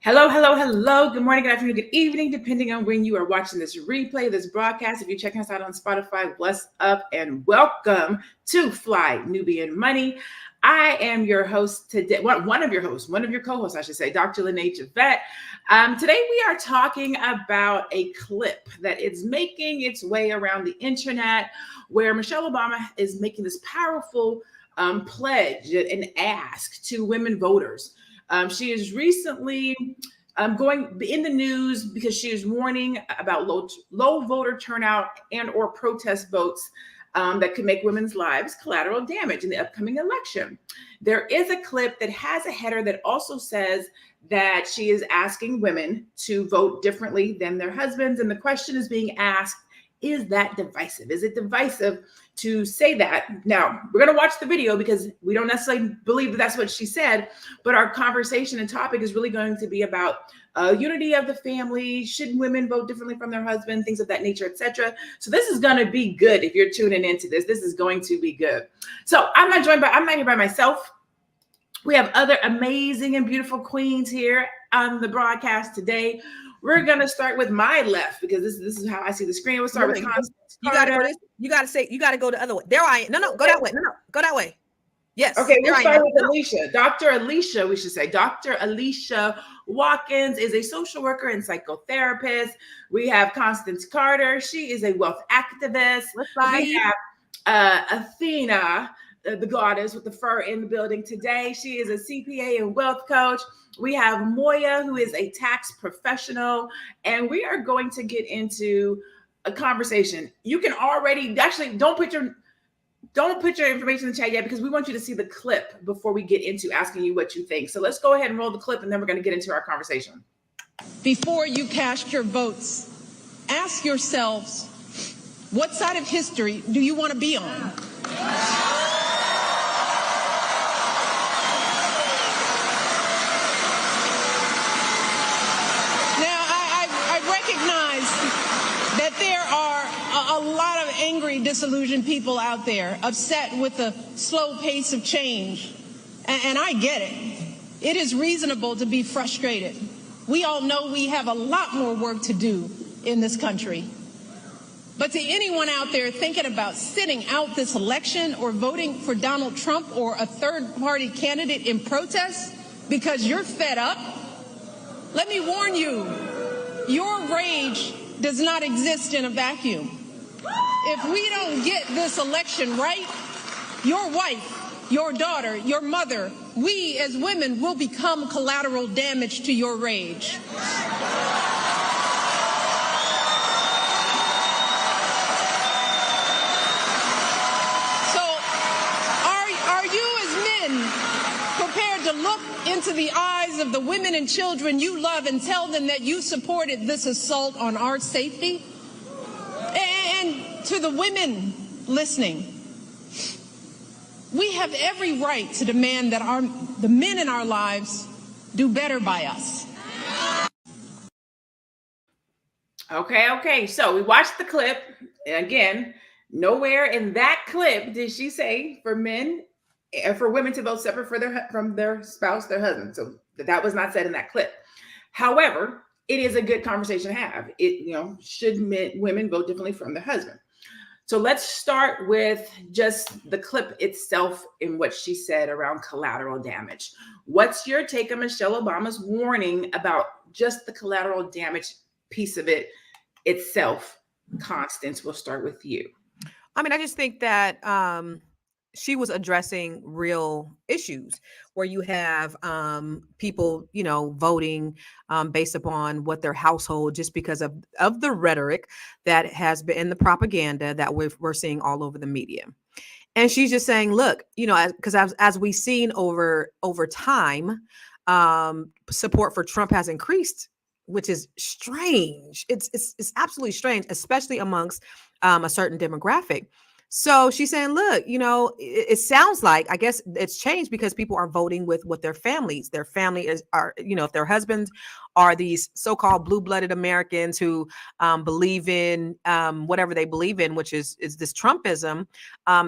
Hello, hello, hello. Good morning, good afternoon, good evening, depending on when you are watching this replay, this broadcast. If you're checking us out on Spotify, bless up and welcome to Fly Nubian Money. I am your host today, one of your co-hosts, I should say, Dr. Lene Javette. Today we are talking about a clip that is making its way around the internet where Michelle Obama is making this powerful pledge and ask to women voters. She is recently going in the news because she is warning about low voter turnout and or protest votes that could make women's lives collateral damage in the upcoming election. There is a clip that has a header that also says that she is asking women to vote differently than their husbands. And the question is being asked, is that divisive? Is it divisive to say that? Now, we're going to watch the video because we don't necessarily believe that that's what she said, but our conversation and topic is really going to be about unity of the family. Should women vote differently from their husband? Things of that nature, etc. So this is going to be good if you're tuning into this. This is going to be good. So I'm not here by myself. We have other amazing and beautiful queens here on the broadcast today. We're going to start with my left because this is how I see the screen. We'll start with Constance. You got to go the other way. There I am. No, go that way. No, go that way. Yes. Okay, we'll start with Alicia. Dr. Alicia, we should say. Dr. Alicia Watkins is a social worker and psychotherapist. We have Constance Carter. She is a wealth activist. We have Athena, the goddess with the fur, in the building today. She is a CPA and wealth coach. We have Moya, who is a tax professional, and we are going to get into a conversation. You can already don't put your information in the chat yet because we want you to see the clip before we get into asking you what you think. So let's go ahead and roll the clip, and then we're going to get into our conversation. Before you cast your votes, ask yourselves, what side of history do you want to be on? A lot of angry, disillusioned people out there, upset with the slow pace of change. And I get it. It is reasonable to be frustrated. We all know we have a lot more work to do in this country. But to anyone out there thinking about sitting out this election or voting for Donald Trump or a third-party candidate in protest because you're fed up, let me warn you, your rage does not exist in a vacuum. If we don't get this election right, your wife, your daughter, your mother, we as women will become collateral damage to your rage. So, are you as men prepared to look into the eyes of the women and children you love and tell them that you supported this assault on our safety? And to the women listening, we have every right to demand that the men in our lives do better by us. Okay. So we watched the clip. And again, nowhere in that clip did she say for women to vote separate from their spouse, their husband. So that was not said in that clip. However, it is a good conversation to have. Should women vote differently from their husband? So let's start with just the clip itself and what she said around collateral damage. What's your take on Michelle Obama's warning about just the collateral damage piece of it itself? Constance, we'll start with you. I mean, I just think that she was addressing real issues where you have people, voting based upon what their household, just because of the rhetoric that has been in the propaganda that we're seeing all over the media. And she's just saying, look, because as we've seen over time, support for Trump has increased, which is strange. It's absolutely strange, especially amongst a certain demographic. So she's saying, look, it sounds like, I guess it's changed because people are voting with what their family is, if their husbands are these so-called blue-blooded Americans who believe in whatever they believe in, which is this Trumpism,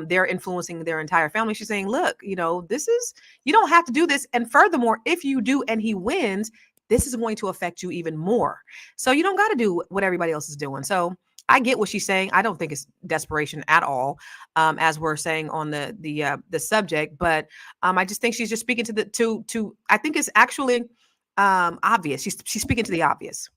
they're influencing their entire family. She's saying, look, you don't have to do this. And furthermore, if you do and he wins, this is going to affect you even more. So you don't got to do what everybody else is doing. So I get what she's saying. I don't think it's desperation at all, as we're saying on the subject. But I just think she's just speaking to to. I think it's actually obvious. She's speaking to the obvious.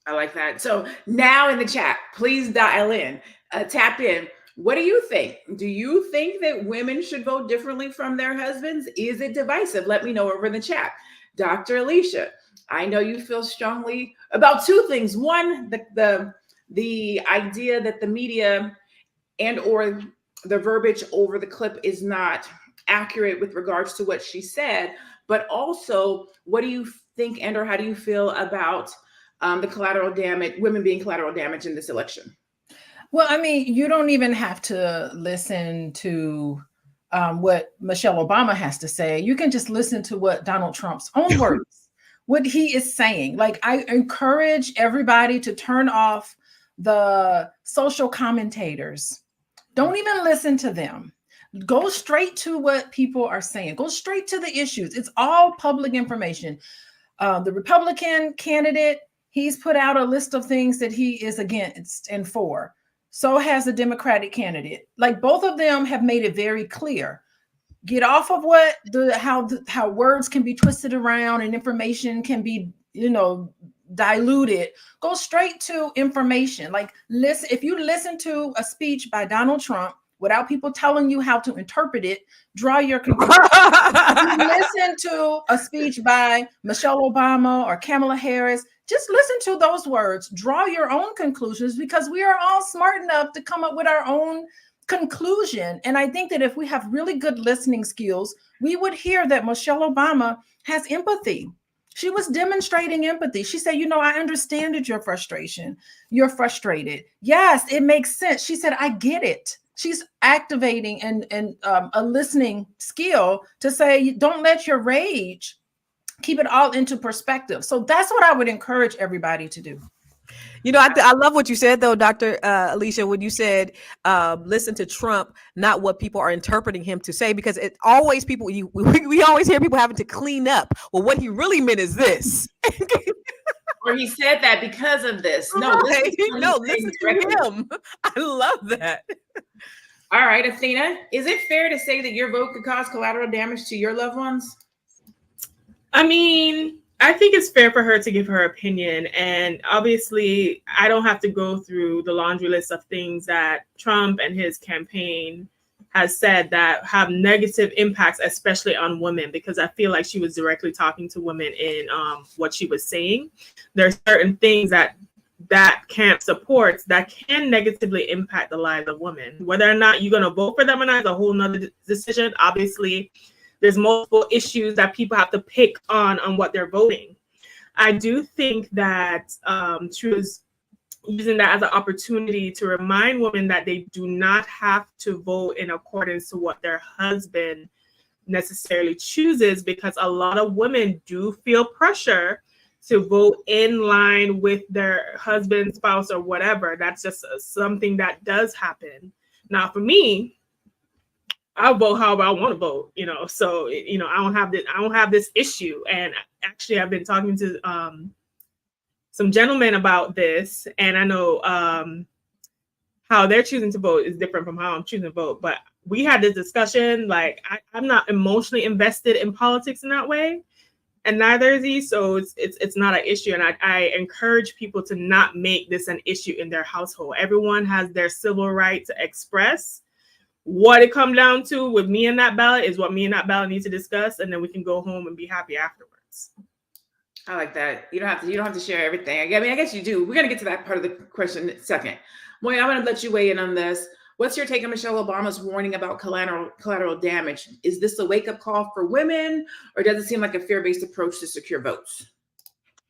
I like that. So now in the chat, please dial in, tap in. What do you think? Do you think that women should vote differently from their husbands? Is it divisive? Let me know over in the chat. Dr. Alicia, I know you feel strongly about two things. One, the idea that the media and or the verbiage over the clip is not accurate with regards to what she said, but also, what do you think and or how do you feel about the collateral damage, women being collateral damage in this election? Well, I mean, you don't even have to listen to what Michelle Obama has to say. You can just listen to what Donald Trump's own words, what he is saying. Like, I encourage everybody to turn off the social commentators. Don't even listen to them. Go straight to what people are saying. Go straight to the issues. It's all public information. The Republican candidate, he's put out a list of things that he is against and for. So has the Democratic candidate. Like, both of them have made it very clear. Get off of how words can be twisted around and information can be, diluted. Go straight to information. Like, listen, if you listen to a speech by Donald Trump without people telling you how to interpret it, draw your conclusion. Listen to a speech by Michelle Obama or Kamala Harris. Just listen to those words, draw your own conclusions, because we are all smart enough to come up with our own conclusion. And I think that if we have really good listening skills, we would hear that Michelle Obama has empathy. She was demonstrating empathy. She said, I understand your frustration. You're frustrated. Yes, it makes sense. She said, I get it. She's activating and a listening skill to say, don't let your rage keep it all into perspective. So that's what I would encourage everybody to do. I love what you said, though, Dr. Alicia, when you said, listen to Trump, not what people are interpreting him to say, because it always we always hear people having to clean up. Well, what he really meant is this. Or he said that because of this. No, right. Listen to him. I love that. All right, Athena, is it fair to say that your vote could cause collateral damage to your loved ones? I mean, I think it's fair for her to give her opinion. And obviously, I don't have to go through the laundry list of things that Trump and his campaign has said that have negative impacts, especially on women, because I feel like she was directly talking to women in what she was saying. There are certain things that camp supports that can negatively impact the lives of women. Whether or not you're going to vote for them or not is a whole nother decision. Obviously, there's multiple issues that people have to pick on what they're voting. I do think that she was using that as an opportunity to remind women that they do not have to vote in accordance to what their husband necessarily chooses, because a lot of women do feel pressure to vote in line with their husband, spouse, or whatever. That's just something that does happen. Now, for me, I'll vote however I want to vote, so, I don't have this issue. And actually, I've been talking to some gentlemen about this, and I know how they're choosing to vote is different from how I'm choosing to vote. But we had this discussion, like, I'm not emotionally invested in politics in that way, and neither is he. So it's not an issue. And I encourage people to not make this an issue in their household. Everyone has their civil right to express. What it comes down to with me and that ballot is what me and that ballot need to discuss, and then we can go home and be happy afterwards. I like that. You don't have to share everything. I mean, I guess you do. We're gonna get to that part of the question in a second. Moya, I'm gonna let you weigh in on this. What's your take on Michelle Obama's warning about collateral damage? Is this a wake-up call for women, or does it seem like a fear-based approach to secure votes?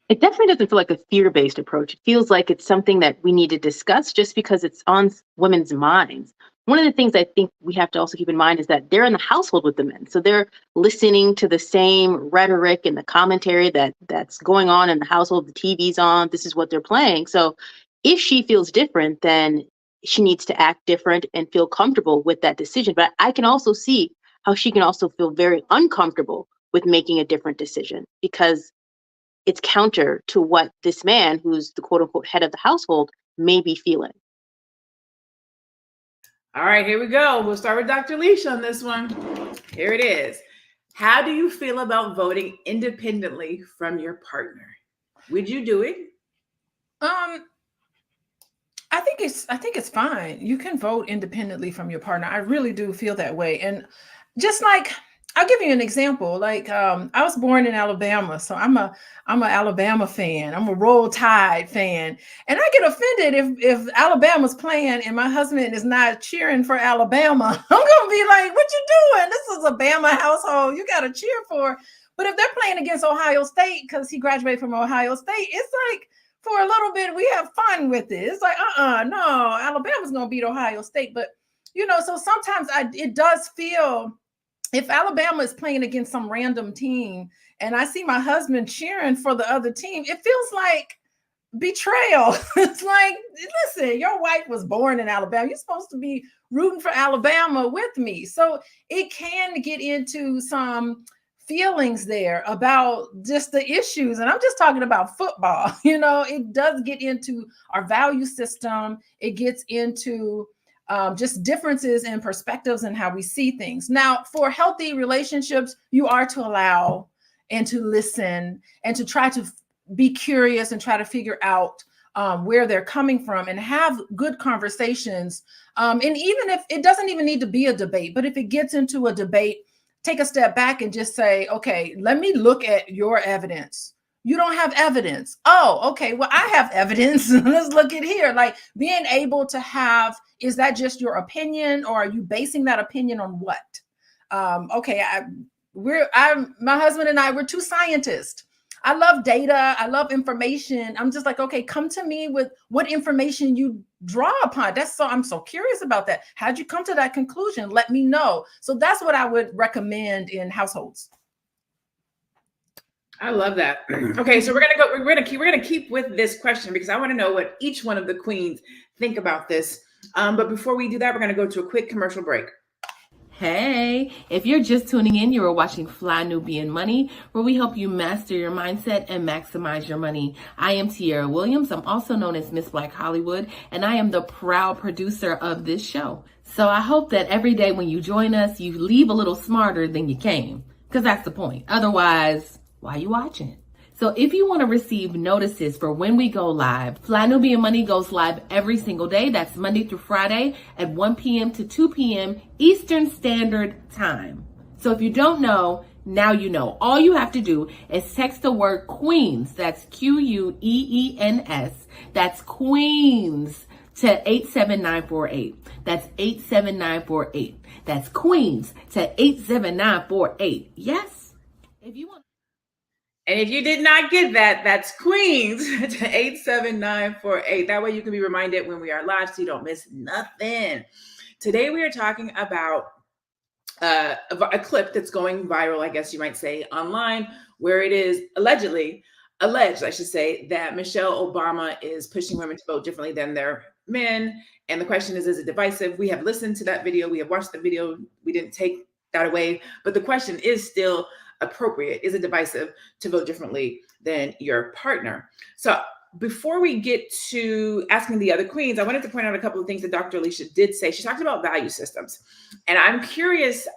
It definitely doesn't feel like a fear-based approach. It feels like it's something that we need to discuss just because it's on women's minds. One of the things I think we have to also keep in mind is that they're in the household with the men. So they're listening to the same rhetoric and the commentary that's going on in the household. The TV's on. This is what they're playing. So if she feels different, then she needs to act different and feel comfortable with that decision. But I can also see how she can also feel very uncomfortable with making a different decision, because it's counter to what this man, who's the quote unquote head of the household, may be feeling. All right, here we go. We'll start with Dr. Leisha on this one. Here it is. How do you feel about voting independently from your partner? Would you do it? I think it's fine. You can vote independently from your partner. I really do feel that way. And just like, I'll give you an example. Like, I was born in Alabama, so I'm an Alabama fan. I'm a Roll Tide fan, and I get offended if Alabama's playing and my husband is not cheering for Alabama. I'm gonna be like, "What you doing? This is a Bama household. You got to cheer for." But if they're playing against Ohio State because he graduated from Ohio State, it's like, for a little bit, we have fun with it. It's like, no, Alabama's gonna beat Ohio State. But so sometimes it does feel, if Alabama is playing against some random team and I see my husband cheering for the other team, it feels like betrayal. It's like, listen, your wife was born in Alabama. You're supposed to be rooting for Alabama with me. So it can get into some feelings there about just the issues. And I'm just talking about football. It does get into our value system. It gets into just differences in perspectives and how we see things. Now, for healthy relationships, you are to allow and to listen and to try to be curious and try to figure out where they're coming from and have good conversations. And even if it doesn't even need to be a debate, but if it gets into a debate, take a step back and just say, okay, let me look at your evidence. You don't have evidence. Oh, okay. Well, I have evidence. Let's look at here. Like, being able to have, is that just your opinion, or are you basing that opinion on what? Okay. My husband and I, we're two scientists. I love data. I love information. I'm just like, okay, come to me with what information you draw upon. I'm so curious about that. How'd you come to that conclusion? Let me know. So that's what I would recommend in households. I love that. Okay, so we're gonna keep with this question because I want to know what each one of the queens think about this. But before we do that, we're gonna go to a quick commercial break. Hey, if you're just tuning in, you are watching Fly Nubian Money, where we help you master your mindset and maximize your money. I am Tiara Williams. I'm also known as Miss Black Hollywood, and I am the proud producer of this show. So I hope that every day when you join us, you leave a little smarter than you came, because that's the point. Otherwise, why are you watching? So if you want to receive notices for when we go live, Fly Nubian Money goes live every single day. That's Monday through Friday at 1 p.m. to 2 p.m. Eastern Standard Time. So if you don't know, now you know. All you have to do is text the word Queens, that's Queens, that's Queens, to 87948. That's 87948. That's Queens to 87948. Yes? If you want. And if you did not get that, that's Queens to 87948. That way you can be reminded when we are live so you don't miss nothing. Today we are talking about a clip that's going viral, I guess you might say, online, where it is alleged, I should say, that Michelle Obama is pushing women to vote differently than their men. And the question is it divisive? We have listened to that video. We have watched the video. We didn't take that away. But the question is still appropriate. Is it divisive to vote differently than your partner? So before we get to asking the other queens, I wanted to point out a couple of things that Dr. Alicia did say. She talked about value systems. And I'm curious,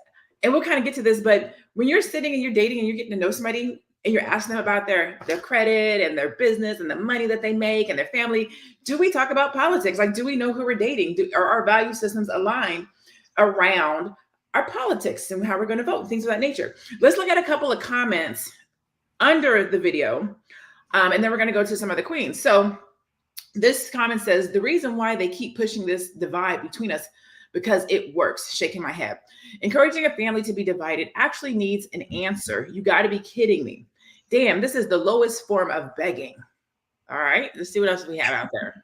and we'll kind of get to this, but when you're sitting and you're dating and you're getting to know somebody and you're asking them about their credit and their business and the money that they make and their family, do we talk about politics? Like, do we know who we're dating? Are our value systems aligned around our politics and how we're going to vote, things of that nature? Let's look at a couple of comments under the video, and then we're going to go to some of the queens. So this comment says, the reason why they keep pushing this divide between us, because it works. Shaking my head. Encouraging a family to be divided actually needs an answer. You got to be kidding me. Damn, this is the lowest form of begging. All right, let's see what else we have out there.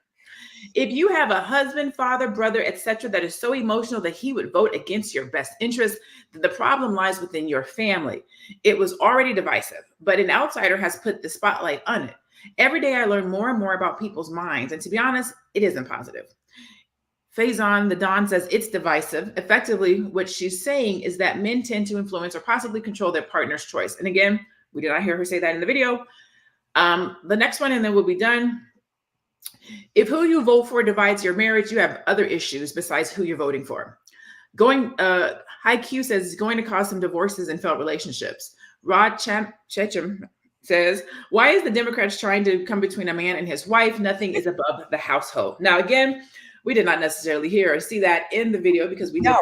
If you have a husband, father, brother, etc., that is so emotional that he would vote against your best interest, then the problem lies within your family. It was already divisive, but an outsider has put the spotlight on it. Every day I learn more and more about people's minds, and to be honest, it isn't positive. Faison, the Don, says it's divisive. Effectively, what she's saying is that men tend to influence or possibly control their partner's choice. And again, we did not hear her say that in the video. The next one, and then we'll be done. If who you vote for divides your marriage, you have other issues besides who you're voting for. High Q says it's going to cause some divorces and failed relationships. Rod Checham says, why is the Democrats trying to come between a man and his wife? Nothing is above the household. Now, again, we did not necessarily hear or see that in the video because we didn't.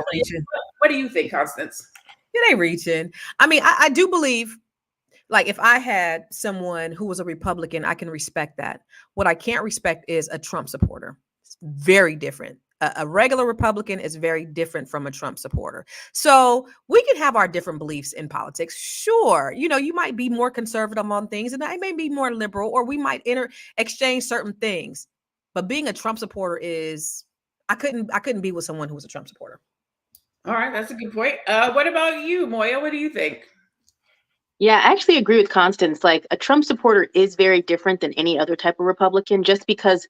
What do you think, Constance? It ain't reaching. I mean, I do believe, like, if I had someone who was a Republican, I can respect that. What I can't respect is a Trump supporter. It's very different. A regular Republican is very different from a Trump supporter. So we can have our different beliefs in politics. Sure. You know, you might be more conservative on things and I may be more liberal, or we might exchange certain things. But being a Trump supporter is, I couldn't be with someone who was a Trump supporter. All right. That's a good point. What about you, Moya? What do you think? Yeah, I actually agree with Constance. Like, a Trump supporter is very different than any other type of Republican, just because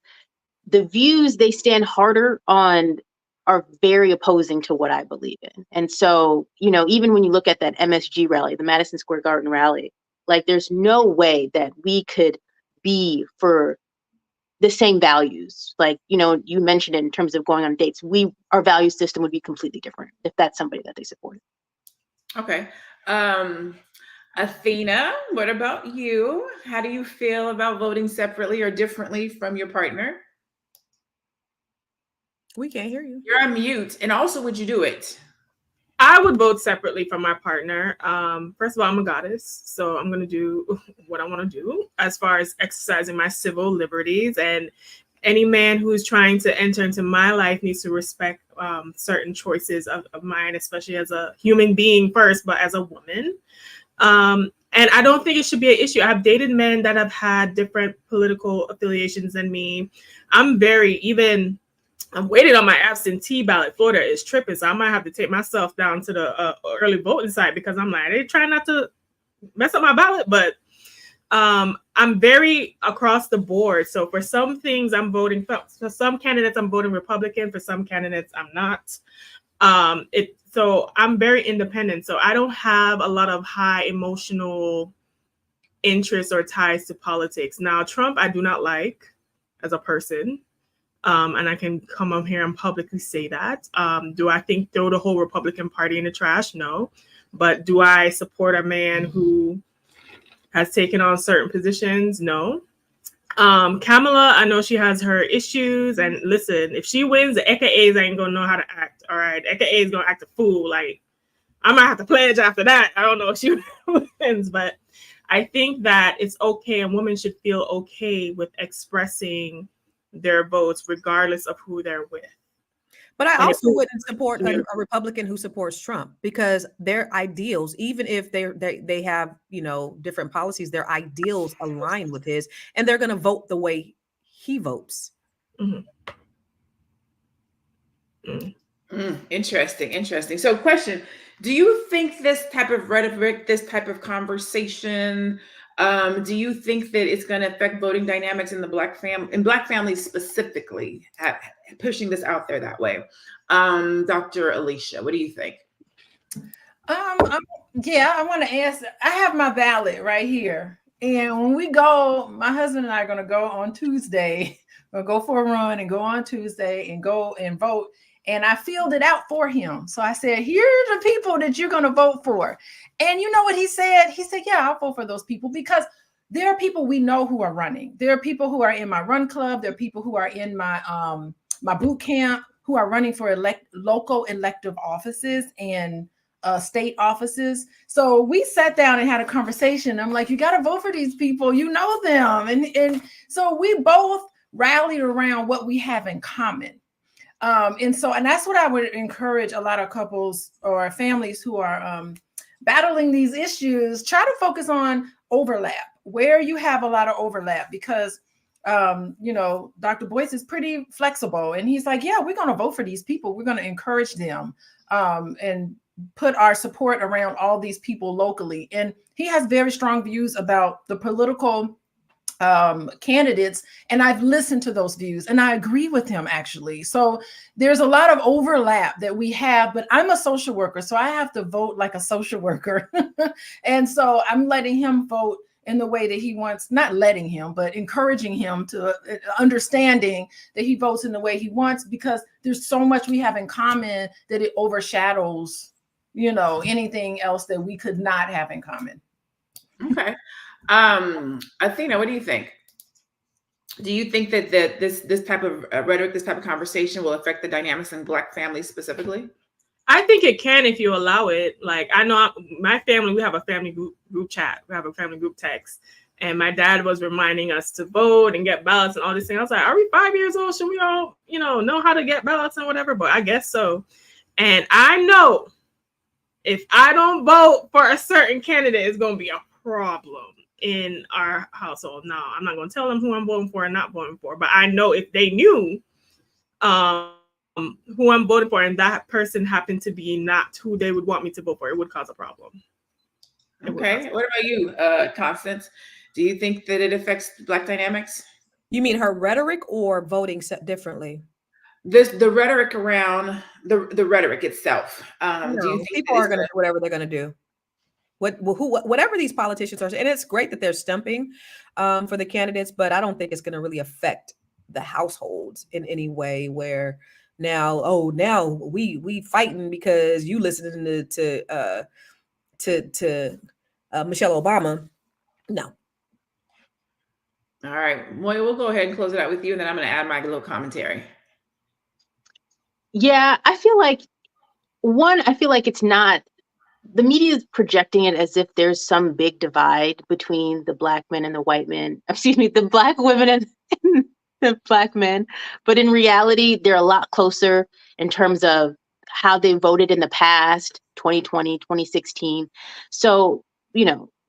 the views they stand harder on are very opposing to what I believe in. And so, you know, even when you look at that MSG rally, the Madison Square Garden rally, like, there's no way that we could be for the same values. Like, you know, you mentioned it in terms of going on dates. Our value system would be completely different if that's somebody that they supported. Okay. Athena, what about you? How do you feel about voting separately or differently from your partner? We can't hear you. You're on mute. And also, would you do it? I would vote separately from my partner. First of all, I'm a goddess, so I'm going to do what I want to do as far as exercising my civil liberties. And any man who's trying to enter into my life needs to respect certain choices of mine, especially as a human being first, but as a woman. And I don't think it should be an issue. I've dated men that have had different political affiliations than me. I'm waiting on my absentee ballot. Florida is tripping, so I might have to take myself down to the early voting site because I'm like, they try not to mess up my ballot. But I'm very across the board. So for some things, I'm voting for some candidates. I'm voting Republican. For some candidates, I'm not. So I'm very independent. So I don't have a lot of high emotional interests or ties to politics. Now, Trump, I do not like as a person. And I can come up here and publicly say that. Do I think throw the whole Republican Party in the trash? No. But do I support a man who has taken on certain positions? No. Kamala, I know she has her issues. And listen, if she wins, the AKAs ain't going to know how to act. All right. The AKA is going to act a fool. Like, I might have to pledge after that. I don't know if she wins, but I think that it's okay. And women should feel okay with expressing their votes regardless of who they're with. But I also wouldn't support a Republican who supports Trump, because their ideals, even if they have, you know, different policies, their ideals align with his, and they're going to vote the way he votes. Mm-hmm. Interesting. So, question: do you think this type of rhetoric, this type of conversation, do you think that it's going to affect voting dynamics in the black families specifically, pushing this out there that way? Dr. Alicia, what do you think? Yeah, I want to ask. I have my ballot right here, and when we go, my husband and I are going to go on Tuesday. We'll go for a run and go on Tuesday and go and vote. And I filled it out for him. So I said, here are the people that you're going to vote for. And you know what he said? He said, yeah, I'll vote for those people, because there are people we know who are running. There are people who are in my run club. There are people who are in my my boot camp who are running for local elective offices and state offices. So we sat down and had a conversation. I'm like, you got to vote for these people. You know them. And so we both rallied around what we have in common. And that's what I would encourage a lot of couples or families who are battling these issues. Try to focus on overlap, where you have a lot of overlap, because you know, Dr. Boyce is pretty flexible, and he's like, yeah, we're going to vote for these people. We're going to encourage them and put our support around all these people locally. And he has very strong views about the political candidates, and I've listened to those views and I agree with him, actually. So there's a lot of overlap that we have, but I'm a social worker, so I have to vote like a social worker. And so I'm letting him vote in the way that he wants, not letting him, but encouraging him to understanding that he votes in the way he wants, because there's so much we have in common that it overshadows, anything else that we could not have in common. Okay. Athena, what do you think? Do you think that this type of rhetoric, this type of conversation will affect the dynamics in Black families specifically? I think it can if you allow it. Like, I know my family, we have a family group chat. We have a family group text. And my dad was reminding us to vote and get ballots and all these things. I was like, are we 5 years old? Should we all, know how to get ballots and whatever? But I guess so. And I know if I don't vote for a certain candidate, it's going to be a problem in our household. Now, I'm not going to tell them who I'm voting for and not voting for, but I know if they knew who I'm voting for and that person happened to be not who they would want me to vote for, it would cause a problem. Okay. What about you, Constance? Do you think that it affects Black dynamics? You mean her rhetoric or voting differently? The rhetoric around the rhetoric itself. Do you think people are going to do whatever they're going to do? Whatever these politicians are, and it's great that they're stumping for the candidates, but I don't think it's going to really affect the households in any way. Where now we fighting because you listening to Michelle Obama. No. All right, Moya, we'll go ahead and close it out with you, and then I'm going to add my little commentary. Yeah, I feel like it's not, the media is projecting it as if there's some big divide between the Black men and the white men, the Black women and the Black men. But in reality, they're a lot closer in terms of how they voted in the past, 2020, 2016. So,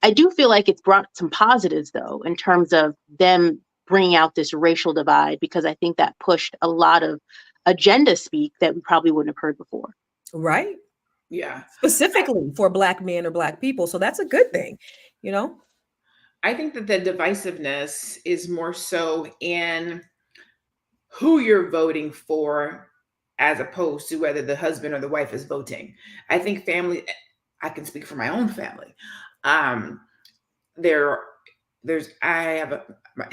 I do feel like it's brought some positives, though, in terms of them bringing out this racial divide, because I think that pushed a lot of agenda speak that we probably wouldn't have heard before. Right. Yeah. Specifically for Black men or Black people. So that's a good thing, I think that the divisiveness is more so in who you're voting for as opposed to whether the husband or the wife is voting. I think family, I can speak for my own family. It's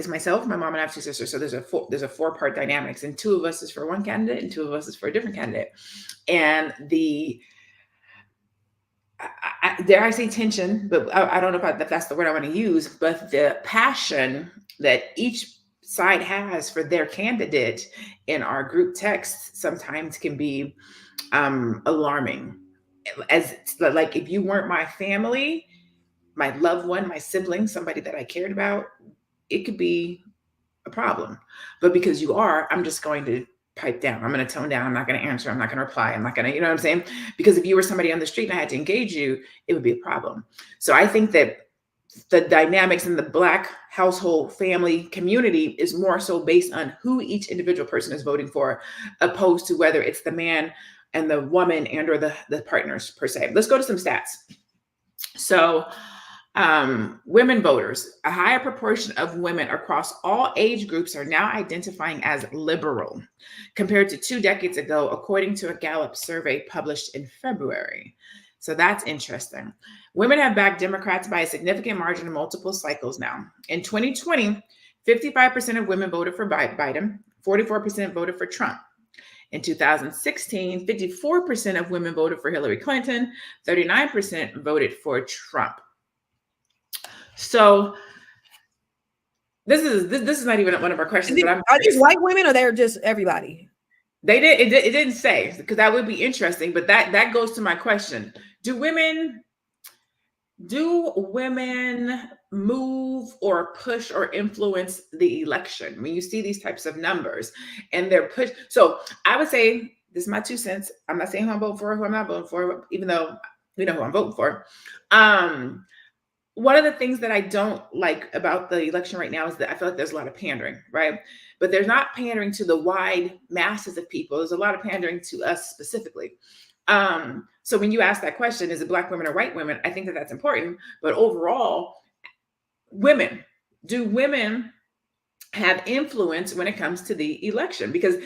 myself, my mom, and I have two sisters. So there's a 4-part dynamics, and 2 of us is for one candidate and 2 of us is for a different candidate. And dare I say tension, but I don't know if that's the word I want to use, but the passion that each side has for their candidate in our group text sometimes can be alarming. As like, if you weren't my family, my loved one, my sibling, somebody that I cared about, it could be a problem. But because you are, I'm just going to pipe down. I'm going to tone down. I'm not going to answer. I'm not going to reply. I'm not going to, you know what I'm saying? Because if you were somebody on the street and I had to engage you, it would be a problem. So I think that the dynamics in the Black household family community is more so based on who each individual person is voting for, opposed to whether it's the man and the woman and or the partners per se. Let's go to some stats. So women voters, a higher proportion of women across all age groups are now identifying as liberal compared to 2 decades ago, according to a Gallup survey published in February. So that's interesting. Women have backed Democrats by a significant margin in multiple cycles now. In 2020, 55% of women voted for Biden, 44% voted for Trump. In 2016, 54% of women voted for Hillary Clinton, 39% voted for Trump. So this is not even one of our questions. But are these white women or they're just everybody? It didn't say, because that would be interesting. But that goes to my question: Do women move or push or influence the election when you see these types of numbers and they're pushed? So I would say, this is my 2 cents. I'm not saying who I'm voting for, who I'm not voting for, even though we know who I'm voting for. One of the things that I don't like about the election right now is that I feel like there's a lot of pandering, right? But there's not pandering to the wide masses of people. There's a lot of pandering to us specifically. So when you ask that question, is it Black women or white women? I think that that's important. But overall, do women have influence when it comes to the election? Because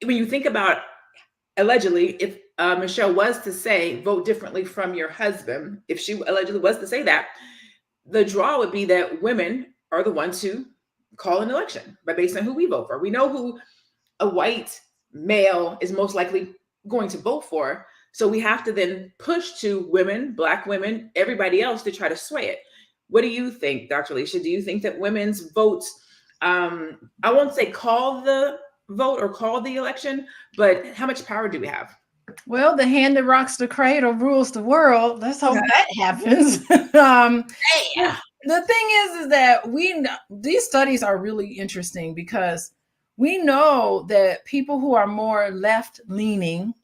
when you think about, allegedly, if Michelle was to say, vote differently from your husband, if she allegedly was to say that, the draw would be that women are the ones who call an election based on who we vote for. We know who a white male is most likely going to vote for. So we have to then push to women, Black women, everybody else to try to sway it. What do you think, Dr. Alicia? Do you think that women's votes, I won't say call the vote or call the election, but how much power do we have? Well, the hand that rocks the cradle rules the world. Let's hope that happens. The thing is that these studies are really interesting because we know that people who are more left-leaning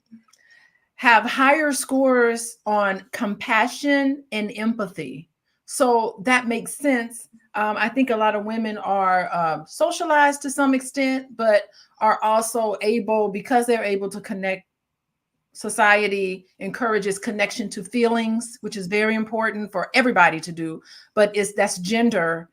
have higher scores on compassion and empathy. So that makes sense. I think a lot of women are socialized to some extent, but are also able, because they're able to connect. Society encourages connection to feelings, which is very important for everybody to do, but that's gender,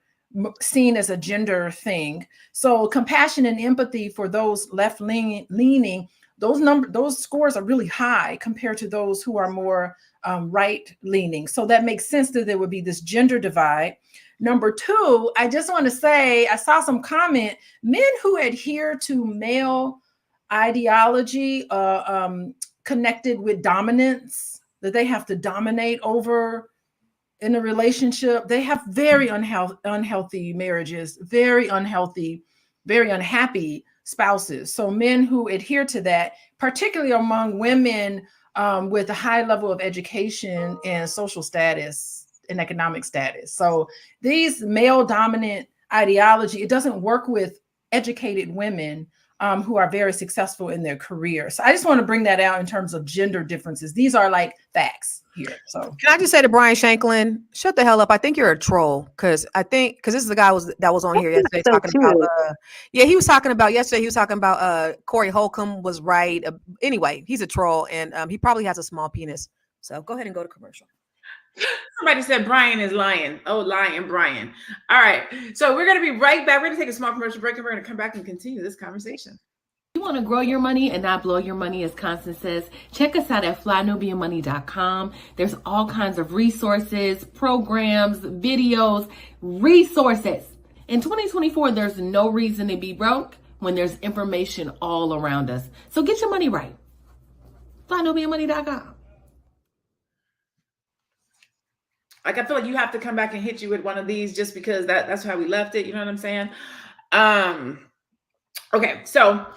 seen as a gender thing. So compassion and empathy for those left-leaning, those scores are really high compared to those who are more right-leaning. So that makes sense that there would be this gender divide. Number two, I just want to say, I saw some comment, men who adhere to male ideology, connected with dominance, that they have to dominate over in a relationship, they have very unhealthy marriages, very unhealthy, very unhappy spouses. So men who adhere to that, particularly among women with a high level of education and social status and economic status. So these male dominant ideology, it doesn't work with educated women who are very successful in their career. So I just want to bring that out in terms of gender differences. These are like facts here. So can I just say to Brian Shanklin, shut the hell up. I think you're a troll. Because this is the guy that was on here yesterday talking about he was talking about Corey Holcomb was right. Anyway, he's a troll and he probably has a small penis. So go ahead and go to commercial. Somebody said Brian is lying. Oh, lying Brian. All right. So we're going to be right back. We're going to take a small commercial break and we're going to come back and continue this conversation. You want to grow your money and not blow your money, as Constance says, check us out at flynubianmoney.com. There's all kinds of resources, programs, videos, resources. In 2024, there's no reason to be broke when there's information all around us. So get your money right. flynubianmoney.com. Like, I feel like you have to come back and hit you with one of these just because that's how we left it. You know what I'm saying? Okay. So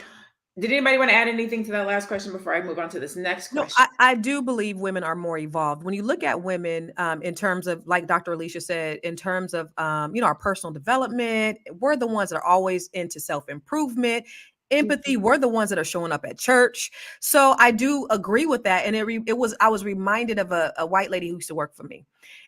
did anybody want to add anything to that last question before I move on to this next question? No, I do believe women are more evolved. When you look at women in terms of, like Dr. Alicia said, in terms of, our personal development, we're the ones that are always into self-improvement. Empathy, we're the ones that are showing up at church. So I do agree with that. And I was reminded of a white lady who used to work for me.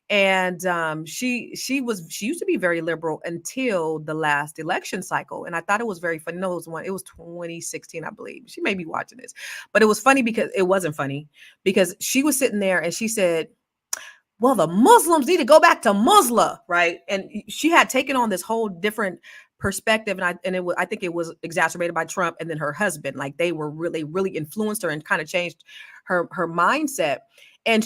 And she used to be very liberal until the last election cycle. And I thought it was very funny. No, it was 2016, I believe. She may be watching this, but it was funny because it wasn't funny because she was sitting there and she said, well, the Muslims need to go back to Muslim, right? And she had taken on this whole different perspective. And I think it was exacerbated by Trump and then her husband. Like they were really influenced her and kind of changed her mindset. And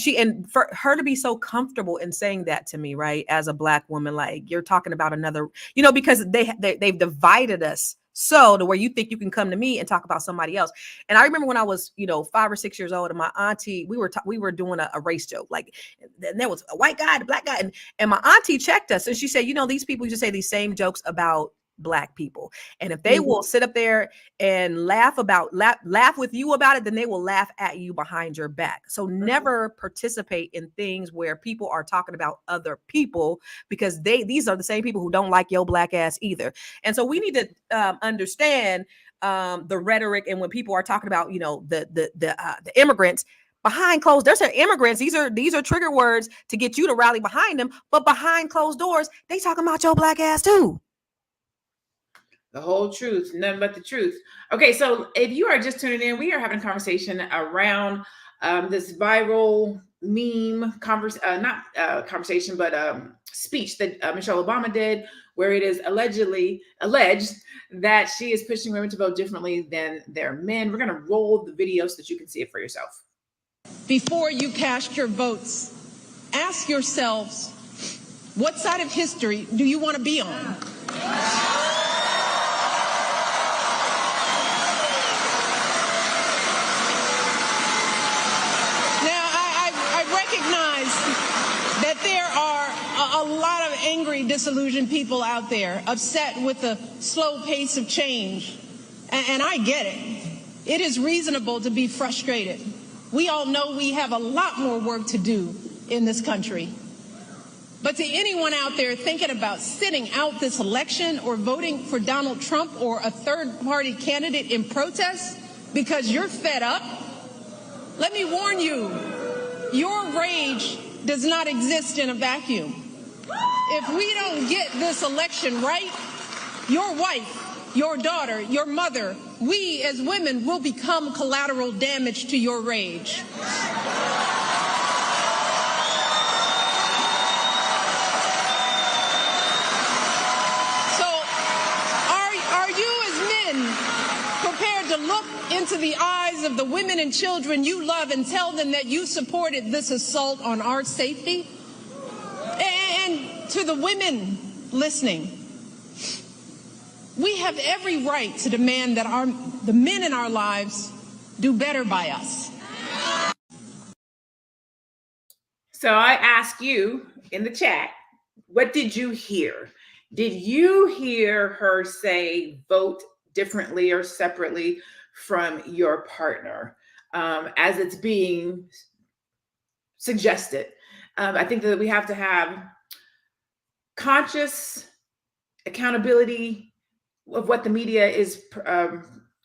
for her to be so comfortable in saying that to me, right, as a Black woman, like you're talking about another, because they've divided us so to where you think you can come to me and talk about somebody else. And I remember when I was, 5 or 6 years old, and my auntie, we were doing a race joke, like, and there was a white guy, and a Black guy, and my auntie checked us, and she said, these people used to say these same jokes about Black people, and if they will sit up there and laugh with you about it, then they will laugh at you behind your back. So never participate in things where people are talking about other people, because these are the same people who don't like your Black ass either. And so we need to understand the rhetoric, and when people are talking about the immigrants behind closed, they're saying immigrants. These are trigger words to get you to rally behind them, but behind closed doors, they talking about your Black ass too. The whole truth, nothing but the truth. Okay, so if you are just tuning in, we are having a conversation around this viral meme speech that Michelle Obama did, where it is alleged that she is pushing women to vote differently than their men. We're going to roll the video so that you can see it for yourself. Before you cast your votes, ask yourselves, What side of history do you want to be on? That there are a lot of angry, disillusioned people out there upset with the slow pace of change. And I get it. It is reasonable to be frustrated. We all know we have a lot more work to do in this country. But to anyone out there thinking about sitting out this election or voting for Donald Trump or a third-party candidate in protest because you're fed up, let me warn you, your rage does not exist in a vacuum. If we don't get this election right, your wife, your daughter, your mother, we as women will become collateral damage to your rage. So, are you as men prepared to look into the eyes of the women and children you love and tell them that you supported this assault on our safety? And to the women listening, we have every right to demand that the men in our lives do better by us. So I ask you in the chat, what did you hear? Did you hear her say vote differently or separately from your partner as it's being suggested? I think that we have to have conscious accountability of what the media is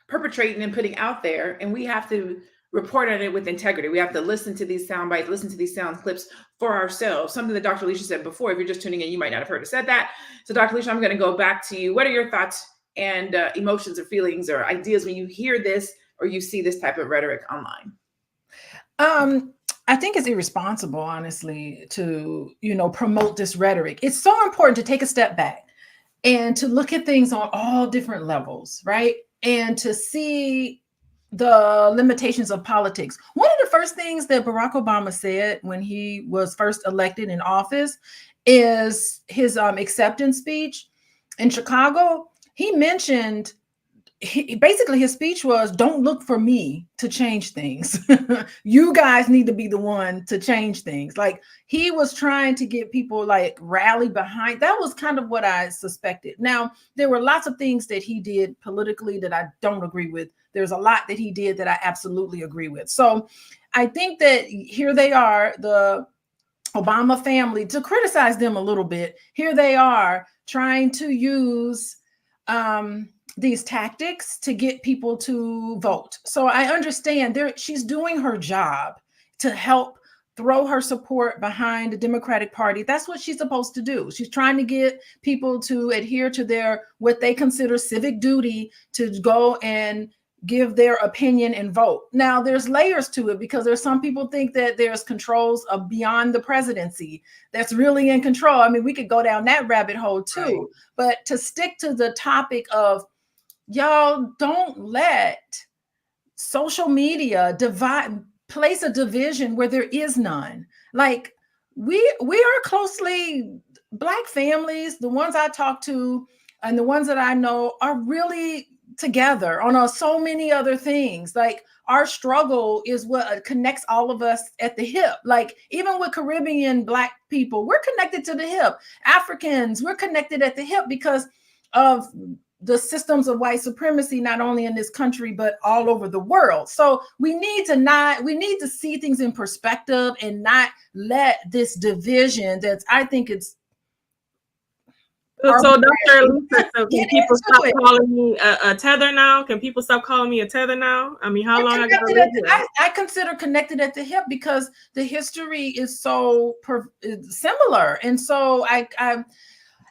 perpetrating and putting out there, and we have to report on it with integrity. We have to listen to these sound bites, listen to these sound clips for ourselves. Something that Dr. Alicia said before. If you're just tuning in, you might not have heard her said that. So Dr. Alicia, I'm going to go back to you. What are your thoughts and emotions or feelings or ideas when you hear this or you see this type of rhetoric online? I think it's irresponsible, honestly, to, promote this rhetoric. It's so important to take a step back and to look at things on all different levels, right? And to see the limitations of politics. One of the first things that Barack Obama said when he was first elected in office is his acceptance speech in Chicago. He mentioned, basically his speech was, don't look for me to change things. You guys need to be the one to change things. Like, he was trying to get people rally behind. That was kind of what I suspected. Now, there were lots of things that he did politically that I don't agree with. There's a lot that he did that I absolutely agree with. So I think that here they are, the Obama family, to criticize them a little bit. Here they are trying to use these tactics to get people to vote. So I understand she's doing her job to help throw her support behind the Democratic Party. That's what she's supposed to do. She's trying to get people to adhere to what they consider civic duty to go and give their opinion and vote. Now, there's layers to it, because there's some people think that there's controls of beyond the presidency that's really in control. I mean, we could go down that rabbit hole too. Right. But to stick to the topic of, y'all, don't let social media place a division where there is none. Like, we are closely, Black families, the ones I talk to and the ones that I know, are really together on so many other things. Like, our struggle is what connects all of us at the hip. Like, even with Caribbean Black people, we're connected to the hip. Africans, we're connected at the hip because of the systems of white supremacy, not only in this country, but all over the world. So we need to see things in perspective and not let this division I think it's. So Dr. Lisa, so can people stop calling me a tether now? Can people stop calling me a tether now? I mean, how long I gotta live here? I consider connected at the hip because the history is so similar. And so I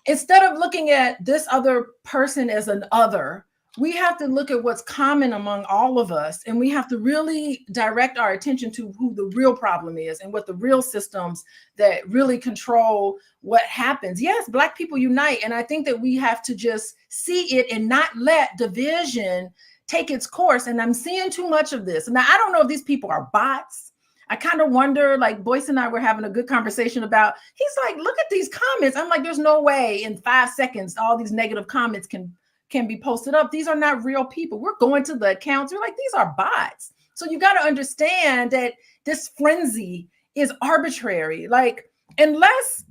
instead of looking at this other person as an other, we have to look at what's common among all of us. And we have to really direct our attention to who the real problem is and what the real systems that really control what happens. Yes, Black people unite. And I think that we have to just see it and not let division take its course. And I'm seeing too much of this. Now, I don't know if these people are bots. I kind of wonder, like Boyce and I were having a good conversation about, he's like, look at these comments. I'm like, there's no way in 5 seconds, all these negative comments can be posted up. These are not real people. We're going to the accounts. We're like, these are bots. So you got to understand that this frenzy is arbitrary. Like, unless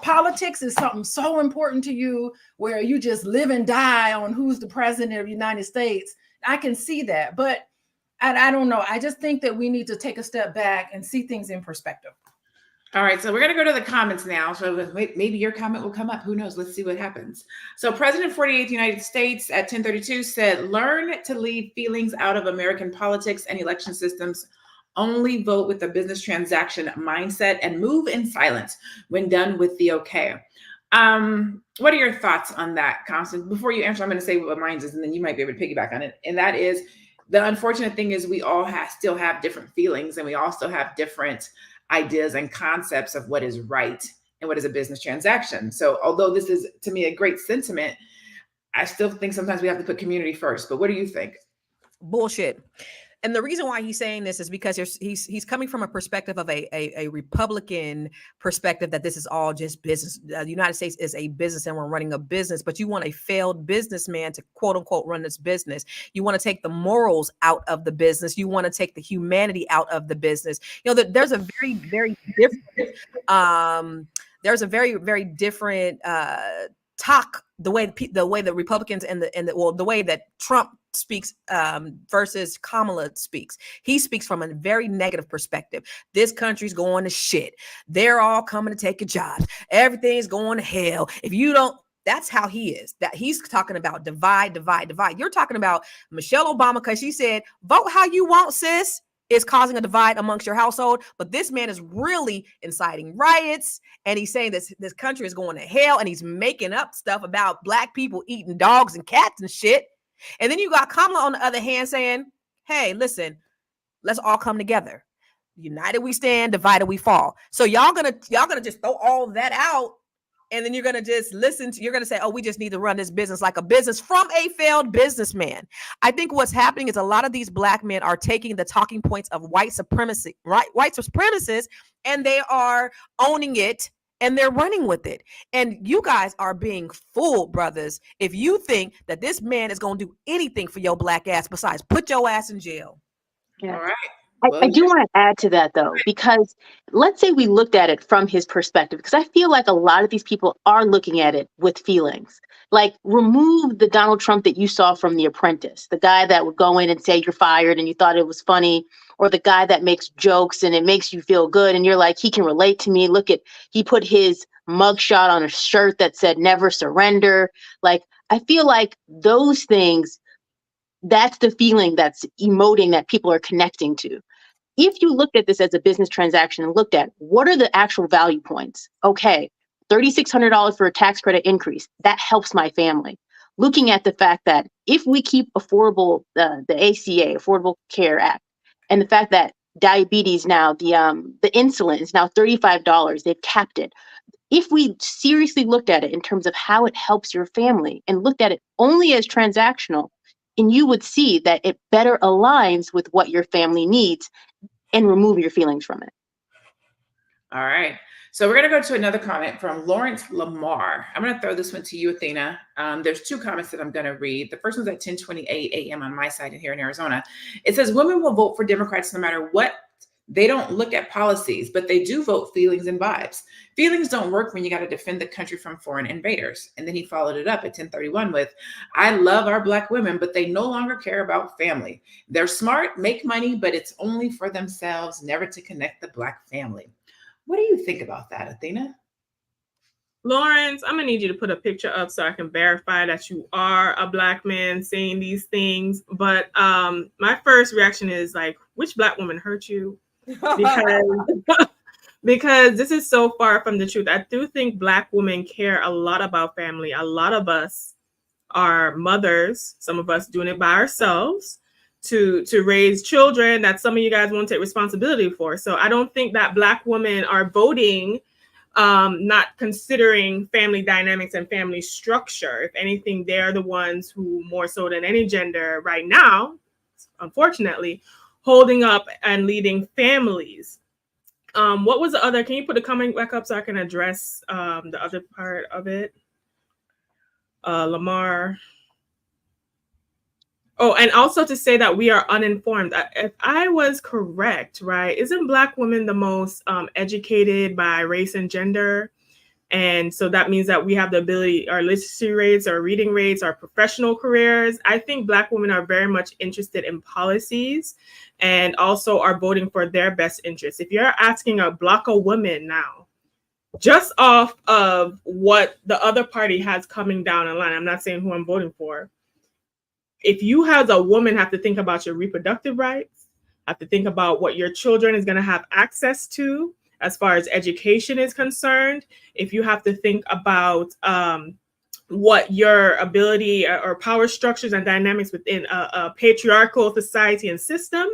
politics is something so important to you where you just live and die on who's the president of the United States, I can see that. But I don't know. I just think that we need to take a step back and see things in perspective. All right, so we're going to go to the comments now. So maybe your comment will come up. Who knows? Let's see what happens. So President 48th United States at 1032 said, learn to leave feelings out of American politics and election systems. Only vote with a business transaction mindset and move in silence when done with the okay. What are your thoughts on that, Constance? Before you answer, I'm going to say what mine is, and then you might be able to piggyback on it. And that is, the unfortunate thing is we all still have different feelings, and we also have different ideas and concepts of what is right and what is a business transaction. So although this is, to me, a great sentiment, I still think sometimes we have to put community first. But what do you think? Bullshit. And the reason why he's saying this is because he's coming from a perspective of a Republican perspective, that this is all just business. The United States is a business and we're running a business, but you want a failed businessman to quote unquote run this business. You want to take the morals out of the business. You want to take the humanity out of the business. You know, there's a very, very different, very different talk, the way the Republicans and the way that Trump speaks versus Kamala speaks. He speaks from a very negative perspective. This country's going to shit. They're all coming to take your jobs. Everything's going to hell. If you don't, that's how he is. That he's talking about divide. You're talking about Michelle Obama, because she said, vote how you want, sis, is causing a divide amongst your household. But this man is really inciting riots, and he's saying this country is going to hell, and he's making up stuff about Black people eating dogs and cats and shit. And then you got Kamala on the other hand saying, hey, listen, let's all come together. United we stand, divided we fall. So y'all gonna just throw all that out, and then you're gonna just you're gonna say, oh, we just need to run this business like a business from a failed businessman. I think what's happening is a lot of these Black men are taking the talking points of white supremacy, right? White supremacists, and they are owning it. And they're running with it. And you guys are being fooled, brothers, if you think that this man is going to do anything for your Black ass besides put your ass in jail. Yeah. All right. I do want to add to that, though, because let's say we looked at it from his perspective, because I feel like a lot of these people are looking at it with feelings. Like, remove the Donald Trump that you saw from The Apprentice, the guy that would go in and say you're fired and you thought it was funny, or the guy that makes jokes and it makes you feel good and you're like, he can relate to me. Look at, he put his mugshot on a shirt that said never surrender. Like, I feel like those things, that's the feeling that's emoting that people are connecting to. If you looked at this as a business transaction and looked at what are the actual value points, okay, $3,600 for a tax credit increase, that helps my family. Looking at the fact that if we keep affordable, the ACA, Affordable Care Act, and the fact that diabetes now, the insulin is now $35, they've capped it. If we seriously looked at it in terms of how it helps your family and looked at it only as transactional, and you would see that it better aligns with what your family needs and remove your feelings from it. All right. So we're going to go to another comment from Lawrence Lamar. I'm going to throw this one to you, Athena. There's 2 comments that I'm going to read. The first one's at 10:28 a.m. on my side here in Arizona. It says, women will vote for Democrats no matter what. They don't look at policies, but they do vote feelings and vibes. Feelings don't work when you got to defend the country from foreign invaders. And then he followed it up at 10:31 with, I love our Black women, but they no longer care about family. They're smart, make money, but it's only for themselves, never to connect the Black family. What do you think about that, Athena? Lawrence, I'm gonna need you to put a picture up so I can verify that you are a Black man saying these things. But my first reaction is like, which Black woman hurt you? Because this is so far from the truth. I do think Black women care a lot about family. A lot of us are mothers, some of us doing it by ourselves to raise children that some of you guys won't take responsibility for. So I don't think that Black women are voting not considering family dynamics and family structure. If anything, they're the ones who, more so than any gender right now, unfortunately, holding up and leading families. What was the other? Can you put the comment back up so I can address the other part of it? Lamar. Oh, and also to say that we are uninformed. If I was correct, right, isn't Black women the most educated by race and gender? And so that means that we have the ability, our literacy rates, our reading rates, our professional careers. I think Black women are very much interested in policies and also are voting for their best interests. If you're asking a block of women now, just off of what the other party has coming down the line, I'm not saying who I'm voting for. If you as a woman have to think about your reproductive rights, have to think about what your children is going to have access to as far as education is concerned, if you have to think about what your ability or power structures and dynamics within a patriarchal society and system,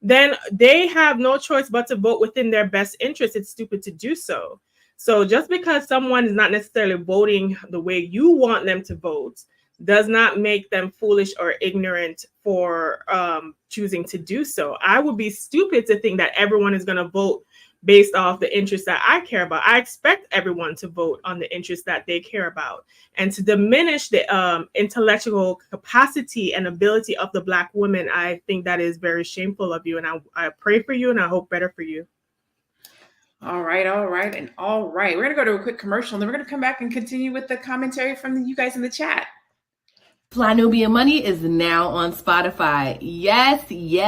then they have no choice but to vote within their best interest. It's stupid to do so. So just because someone is not necessarily voting the way you want them to vote does not make them foolish or ignorant for choosing to do so. I would be stupid to think that everyone is going to vote based off the interests that I care about. I expect everyone to vote on the interests that they care about. And to diminish the intellectual capacity and ability of the Black women, I think that is very shameful of you. And I pray for you and I hope better for you. All right. We're going to go to a quick commercial and then we're going to come back and continue with the commentary from you guys in the chat. Fly Nubian Money is now on Spotify. Yes. We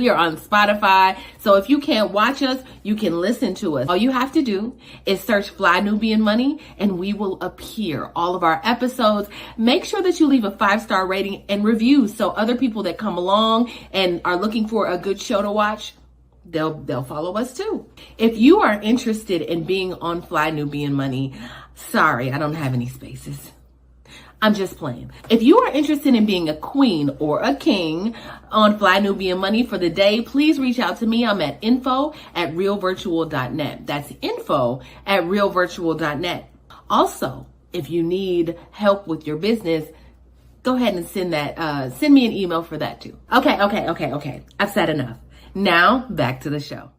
are on Spotify. So if you can't watch us, you can listen to us. All you have to do is search Fly Nubian Money and we will appear. All of our episodes. Make sure that you leave a 5-star rating and review so other people that come along and are looking for a good show to watch, they'll follow us too. If you are interested in being on Fly Nubian Money, sorry, I don't have any spaces. I'm just playing. If you are interested in being a queen or a king on Fly Nubian Money for the day, please reach out to me. I'm at info@realvirtual.net. That's info@realvirtual.net. Also, if you need help with your business, go ahead and send me an email for that too. Okay. I've said enough. Now back to the show.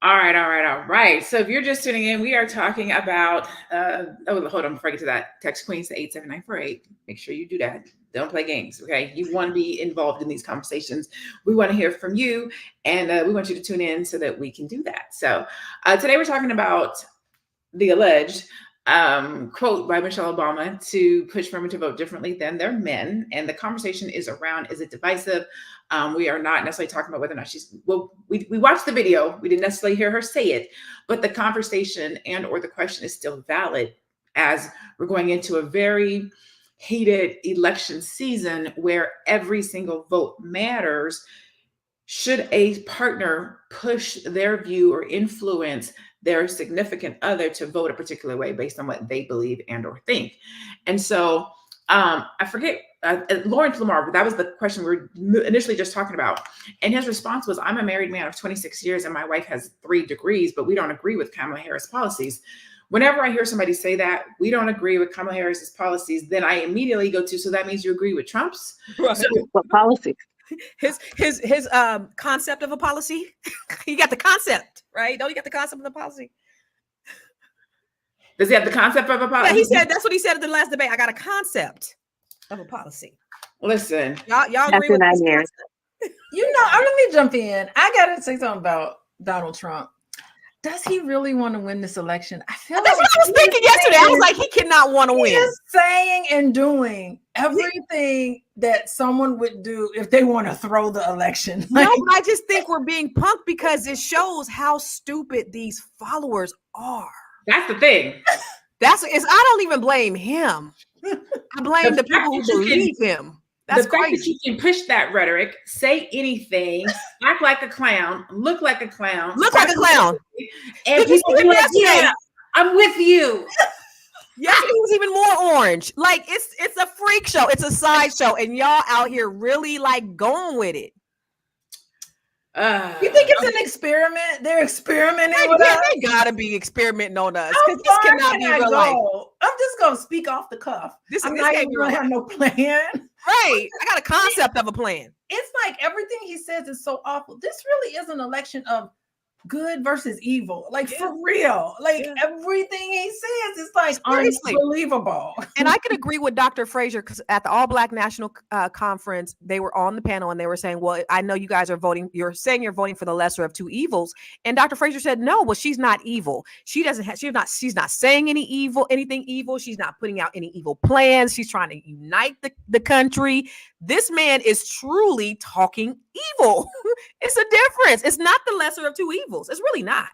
All right. So if you're just tuning in, we are talking about, hold on, before I get to that, text Queens to 87948. Make sure you do that. Don't play games, okay? You want to be involved in these conversations. We want to hear from you, and we want you to tune in so that we can do that. So today we're talking about the alleged quote by Michelle Obama to push women to vote differently than their men. And the conversation is around, is it divisive? We are not necessarily talking about whether or not we watched the video. We didn't necessarily hear her say it, but the conversation and or the question is still valid as we're going into a very heated election season where every single vote matters. Should a partner push their view or influence their significant other to vote a particular way based on what they believe and or think? And so I forget, Lawrence Lamar, that was the question we were initially just talking about. And his response was, I'm a married man of 26 years and my wife has 3 degrees, but we don't agree with Kamala Harris policies. Whenever I hear somebody say that, we don't agree with Kamala Harris's policies, then I immediately go to, so that means you agree with Trump's? Right. So, What policy? His concept of a policy. He got the concept, right? Don't you got the concept of the policy? does he have the concept of a policy? Yeah, he said that's what he said at the last debate. I got a concept of a policy. Listen, Y'all agree with this concept? Let me jump in. I gotta say something about Donald Trump. Does he really want to win this election? I feel That's what I was thinking yesterday. I was like, he cannot want to he win. is saying and doing everything that someone would do if they want to throw the election. No, but I just think we're being punked because it shows how stupid these followers are. that's the thing. I don't even blame him. I blame the people who believe him. That's the fact crazy. that you can push that rhetoric, say anything, act like a clown, look like a clown, Look like a clown. and Did you people see be him like, yesterday? yeah, I'm with you. Yeah, he was even more orange. Like it's a freak show. It's a sideshow, and y'all out here really like going with it. You think it's an experiment? They're experimenting with us. They gotta be experimenting on us How because this far cannot can be I real go? life. I'm just gonna speak off the cuff. I'm not even gonna have no plan. Right. I got a concept of a plan. It's like everything he says is so awful. This really is an election of good versus evil. Like, for real. Like, everything he says is like Seriously. unbelievable. And I can agree with Dr. Frazier, because at the All Black National Conference, they were on the panel and they were saying, well, I know you guys are voting. You're saying you're voting for the lesser of two evils. And Dr. Frazier said, no, well, she's not evil. She's not saying anything evil. She's not putting out any evil plans. She's trying to unite the country. This man is truly talking evil. It's a difference. It's not the lesser of two evils. It's really not.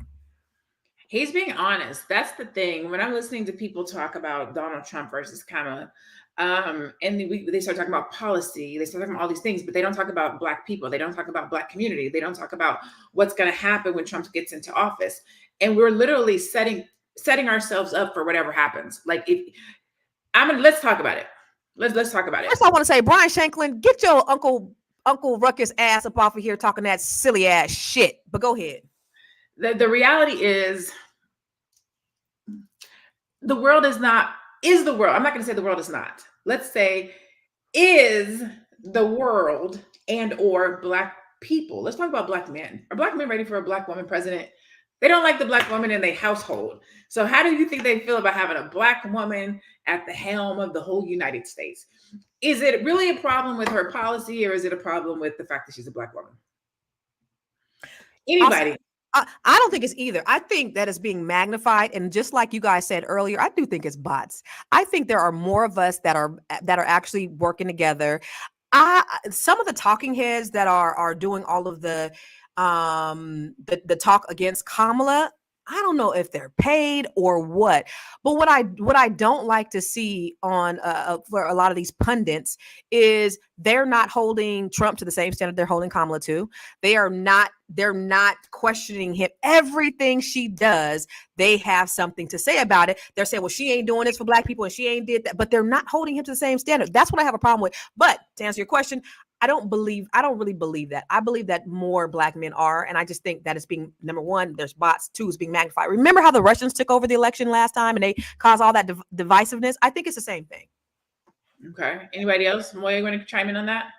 He's being honest. That's the thing. When I'm listening to people talk about Donald Trump versus Kamala, and they start talking about policy, they start talking about all these things, but they don't talk about Black people. They don't talk about Black community. They don't talk about what's going to happen when Trump gets into office. And we're literally setting ourselves up for whatever happens. Like, let's talk about it. Let's talk about it. First, I want to say, Brian Shanklin, get your Uncle Ruckus ass up off of here talking that silly ass shit. But go ahead. The reality is the world is the world. I'm not going to say the world is not. Let's say is the world and or Black people. Let's talk about Black men. Are Black men ready for a Black woman president? They don't like the Black woman in their household. So how do you think they feel about having a Black woman at the helm of the whole United States? Is it really a problem with her policy, or is it a problem with the fact that she's a Black woman? Anybody? I don't think it's either. I think that it's being magnified, and just like you guys said earlier, I do think it's bots. I think there are more of us that are actually working together. Some of the talking heads that are doing all of the talk against Kamala, I don't know if they're paid or what, but what I don't like to see on for a lot of these pundits is they're not holding Trump to the same standard they're holding Kamala to. They're not questioning him. Everything she does, they have something to say about it. They're saying, well, she ain't doing this for Black people and she ain't did that, but they're not holding him to the same standard. That's what I have a problem with. But to answer your question, I don't really believe that. I believe that more Black men are. And I just think that it's being, number one, there's bots. Two, it's being magnified. Remember how the Russians took over the election last time and they caused all that divisiveness? I think it's the same thing. Okay. Anybody else? Moya, you want to chime in on that?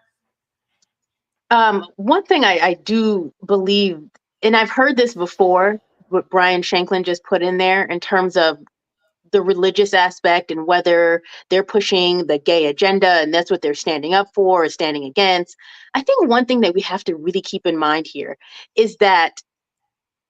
One thing I do believe, and I've heard this before, what Brian Shanklin just put in there in terms of the religious aspect and whether they're pushing the gay agenda and that's what they're standing up for or standing against. I think one thing that we have to really keep in mind here is that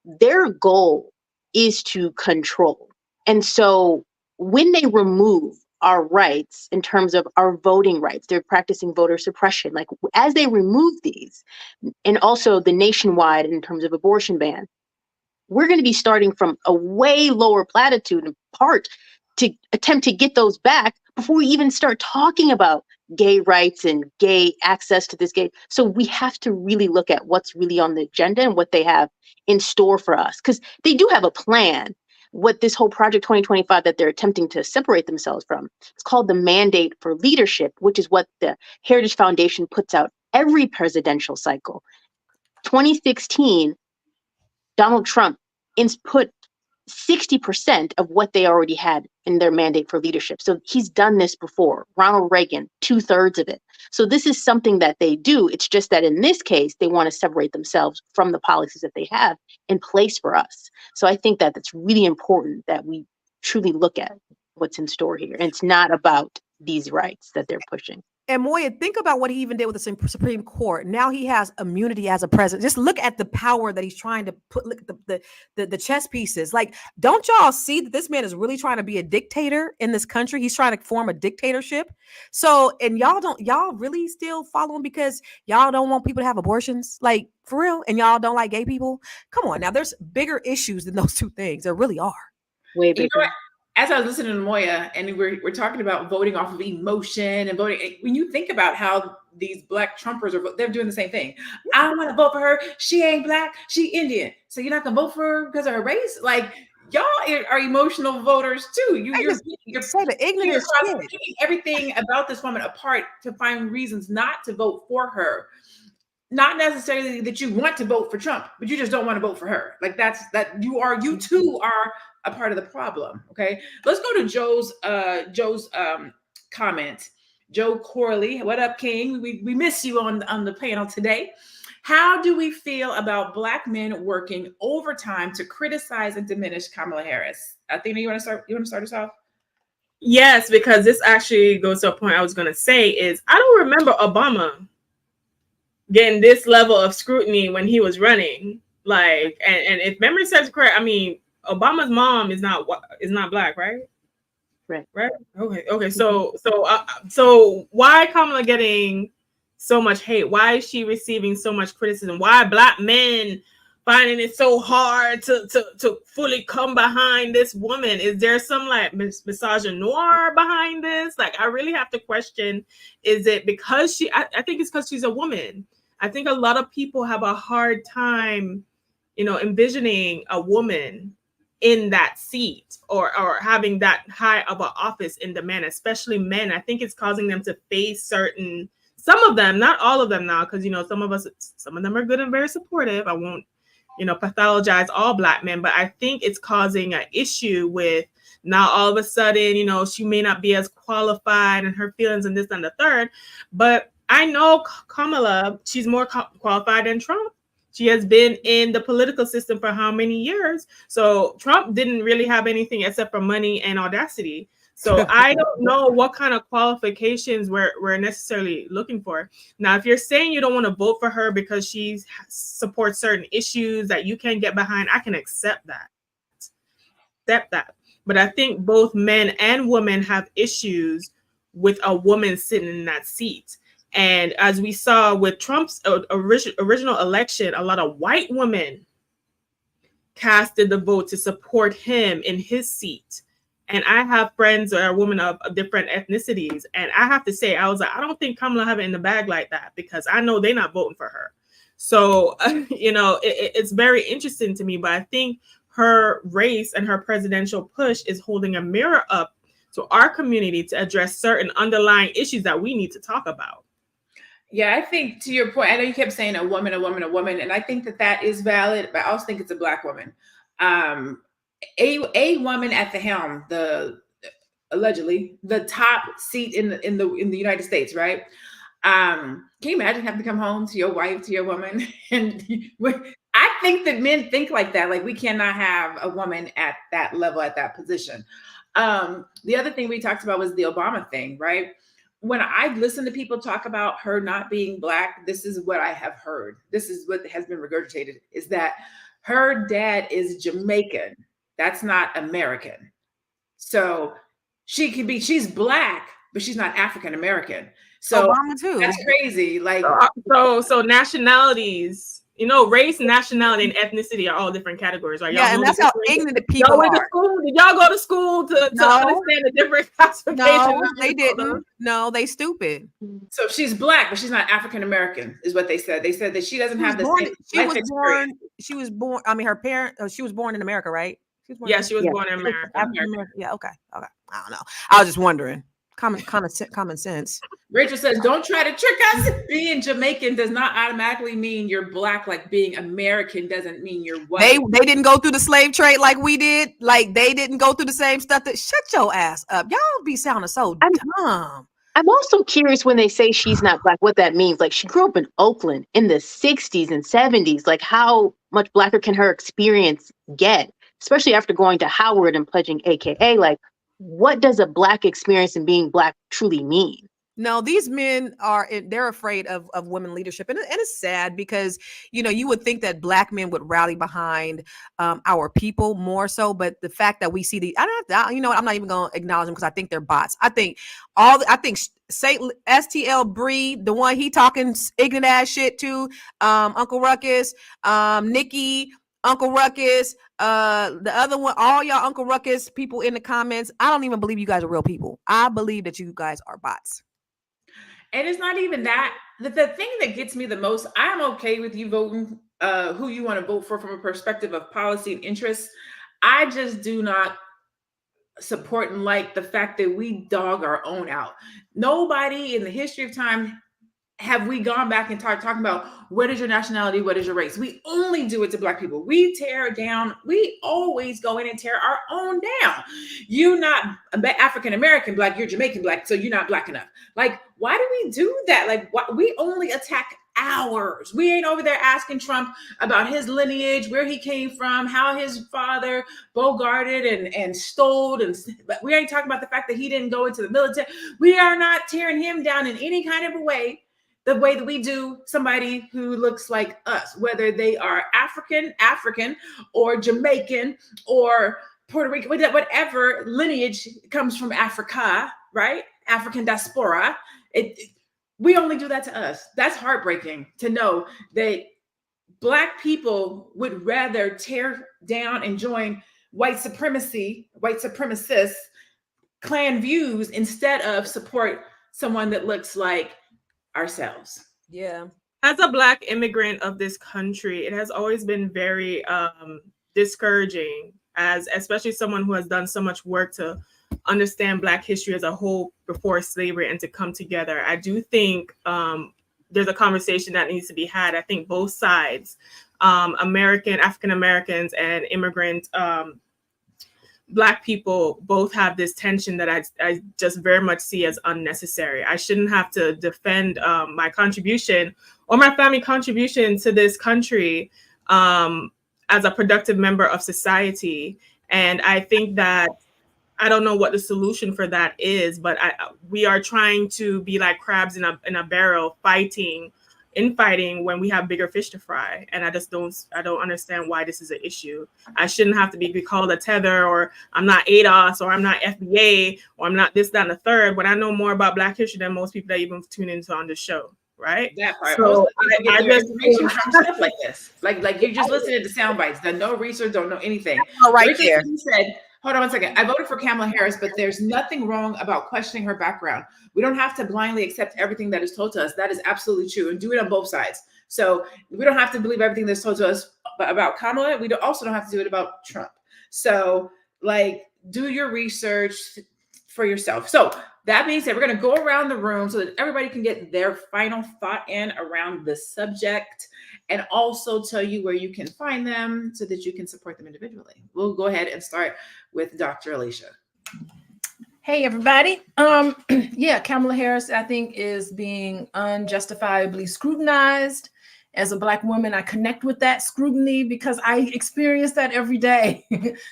their goal is to control. And so when they remove our rights in terms of our voting rights, they're practicing voter suppression. Like, as they remove these, and also the nationwide in terms of abortion ban, we're going to be starting from a way lower platitude in part to attempt to get those back before we even start talking about gay rights and gay access to this gay. So we have to really look at what's really on the agenda and what they have in store for us, because they do have a plan. What this whole Project 2025 that they're attempting to separate themselves from, it's called the Mandate for Leadership, which is what the Heritage Foundation puts out every presidential cycle. 2016, Donald Trump put 60% of what they already had in their mandate for leadership. So he's done this before. Ronald Reagan, 2/3 of it. So this is something that they do. It's just that in this case, they want to separate themselves from the policies that they have in place for us. So I think that it's really important that we truly look at what's in store here. And it's not about these rights that they're pushing. And Moya, think about what he even did with the Supreme Court. Now he has immunity as a president. Just look at the power that he's trying to put. Look at the chess pieces. Like, don't y'all see that this man is really trying to be a dictator in this country? He's trying to form a dictatorship. So, and y'all really still following because y'all don't want people to have abortions, like, for real, and y'all don't like gay people? Come on, now there's bigger issues than those two things. There really are. Way bigger. You know, as I was listening to Moya, and we're talking about voting off of emotion and voting, when you think about how these Black Trumpers they're doing the same thing. I don't want to vote for her. She ain't Black. She Indian. So you're not gonna vote for her because of her race? Like, y'all are emotional voters too. You're say the ignorant picking everything about this woman apart to find reasons not to vote for her. Not necessarily that you want to vote for Trump, but you just don't want to vote for her. Like, you too are a part of the problem. Okay, let's go to Joe's comment. Joe Corley. What up, King? We miss you on the panel today. How do we feel about Black men working overtime to criticize and diminish Kamala Harris? Athena, you want to start? You want to start us off? Yes, because this actually goes to a point I was going to say is I don't remember Obama getting this level of scrutiny when he was running. Like, and if memory serves correct, I mean, Obama's mom is not Black, right? Right. Okay. So why Kamala getting so much hate? Why is she receiving so much criticism? Why Black men finding it so hard to fully come behind this woman? Is there some like misogynoir behind this? Like, I really have to question, is it because I think it's because she's a woman. I think a lot of people have a hard time, envisioning a woman in that seat or having that high of an office in demand, especially men. I think it's causing them to face some of them, not all of them now, because some of them are good and very supportive. I won't pathologize all Black men, but I think it's causing an issue with now all of a sudden, she may not be as qualified and her feelings and this and the third. But I know Kamala, she's more qualified than Trump. She has been in the political system for how many years? So Trump didn't really have anything except for money and audacity. So I don't know what kind of qualifications we're necessarily looking for. Now, if you're saying you don't want to vote for her because she supports certain issues that you can get behind, I can accept that. But I think both men and women have issues with a woman sitting in that seat. And as we saw with Trump's original election, a lot of white women casted the vote to support him in his seat. And I have friends that are women of different ethnicities. And I have to say, I was like, I don't think Kamala have it in the bag like that, because I know they're not voting for her. So, it's very interesting to me. But I think her race and her presidential push is holding a mirror up to our community to address certain underlying issues that we need to talk about. Yeah, I think to your point, I know you kept saying a woman, and I think that is valid, but I also think it's a Black woman. A woman at the helm, allegedly the top seat in the United States, right? Can you imagine having to come home to your wife, to your woman? And I think that men think like that. Like, we cannot have a woman at that level, at that position. The other thing we talked about was the Obama thing, right? When I listen to people talk about her not being Black, this is what I have heard. This is what has been regurgitated, is that her dad is Jamaican. That's not American. So she's Black, but she's not African American. So Obama too. That's crazy. Like, so nationalities, race, nationality, and ethnicity are all different categories, right? Yeah, and that's how ignorant the people are. Did y'all go to school to understand the different classifications? No, they didn't. No, they stupid. So she's Black, but she's not African American, is what they said. They said that she doesn't have the same life experience. She was born. I mean, her parent. She was born in America, right? She was born in America. Yeah. Okay. I don't know. I was just wondering. Common sense. Rachel says, don't try to trick us. Being Jamaican does not automatically mean you're Black. Like, being American doesn't mean you're white. They didn't go through the slave trade like we did. Like, they didn't go through the same stuff. Shut your ass up. Y'all be sounding so dumb. I'm also curious, when they say she's not Black, what that means. Like, she grew up in Oakland in the 60s and 70s. Like, how much Blacker can her experience get? Especially after going to Howard and pledging AKA. Like, what does a Black experience in being Black truly mean? No, these men they're afraid of women leadership. And it's sad because, you would think that Black men would rally behind our people more so. But the fact that we see I'm not even going to acknowledge them because I think they're bots. I think STL Bree, the one he talking ignorant ass shit to, Uncle Ruckus, Nikki, Uncle Ruckus, the other one, all y'all Uncle Ruckus people in the comments. I don't even believe you guys are real people. I believe that you guys are bots. And it's not even that. The thing that gets me the most, I'm okay with you voting who you want to vote for from a perspective of policy and interests. I just do not support and like the fact that we dog our own out. Nobody in the history of time have we gone back and talking about what is your nationality, what is your race? We only do it to Black people. We tear down. We always go in and tear our own down. You not African American Black, you're Jamaican Black, so you're not Black enough. Like, why do we do that? Like, why, we only attack ours. We ain't over there asking Trump about his lineage, where he came from, how his father bogarted and stole, and we ain't talking about the fact that he didn't go into the military. We are not tearing him down in any kind of a way, the way that we do somebody who looks like us, whether they are African, or Jamaican, or Puerto Rican, whatever lineage comes from Africa, right? African diaspora. We only do that to us. That's heartbreaking to know that Black people would rather tear down and join white supremacists, clan views, instead of support someone that looks like ourselves. Yeah. As a Black immigrant of this country, it has always been very discouraging, as especially someone who has done so much work to understand Black history as a whole before slavery and to come together. I do think there's a conversation that needs to be had. I think both sides, African Americans and immigrant Black people, both have this tension that I just very much see as unnecessary. I shouldn't have to defend my contribution or my family contribution to this country as a productive member of society. And I think that I don't know what the solution for that is, but we are trying to be like crabs in a barrel, infighting when we have bigger fish to fry. And I don't understand why this is an issue. I shouldn't have to be called a tether, or I'm not ADOS, or I'm not FBA, or I'm not this, that, and the third, when I know more about Black history than most people that even tune into on this show. Right? That part. So I get information from stuff like this. Like you're just listening to sound bites, done no research, don't know anything. Right there. Said, hold on one second. I voted for Kamala Harris, but there's nothing wrong about questioning her background. We don't have to blindly accept everything that is told to us. That is absolutely true, and do it on both sides. So we don't have to believe everything that's told to us about Kamala. We also don't have to do it about Trump. So, like, do your research for yourself. So that being said, we're going to go around the room so that everybody can get their final thought in around the subject, and also tell you where you can find them so that you can support them individually. We'll go ahead and start with Dr. Alicia. Hey, everybody. Yeah, Kamala Harris, I think, is being unjustifiably scrutinized. As a Black woman, I connect with that scrutiny because I experience that every day.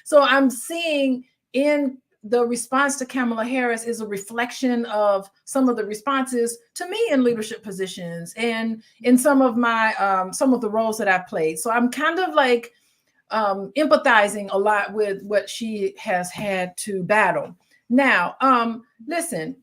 So I'm seeing in the response to Kamala Harris is a reflection of some of the responses to me in leadership positions and in some of the roles that I played. So I'm kind of like empathizing a lot with what she has had to battle. Now, listen,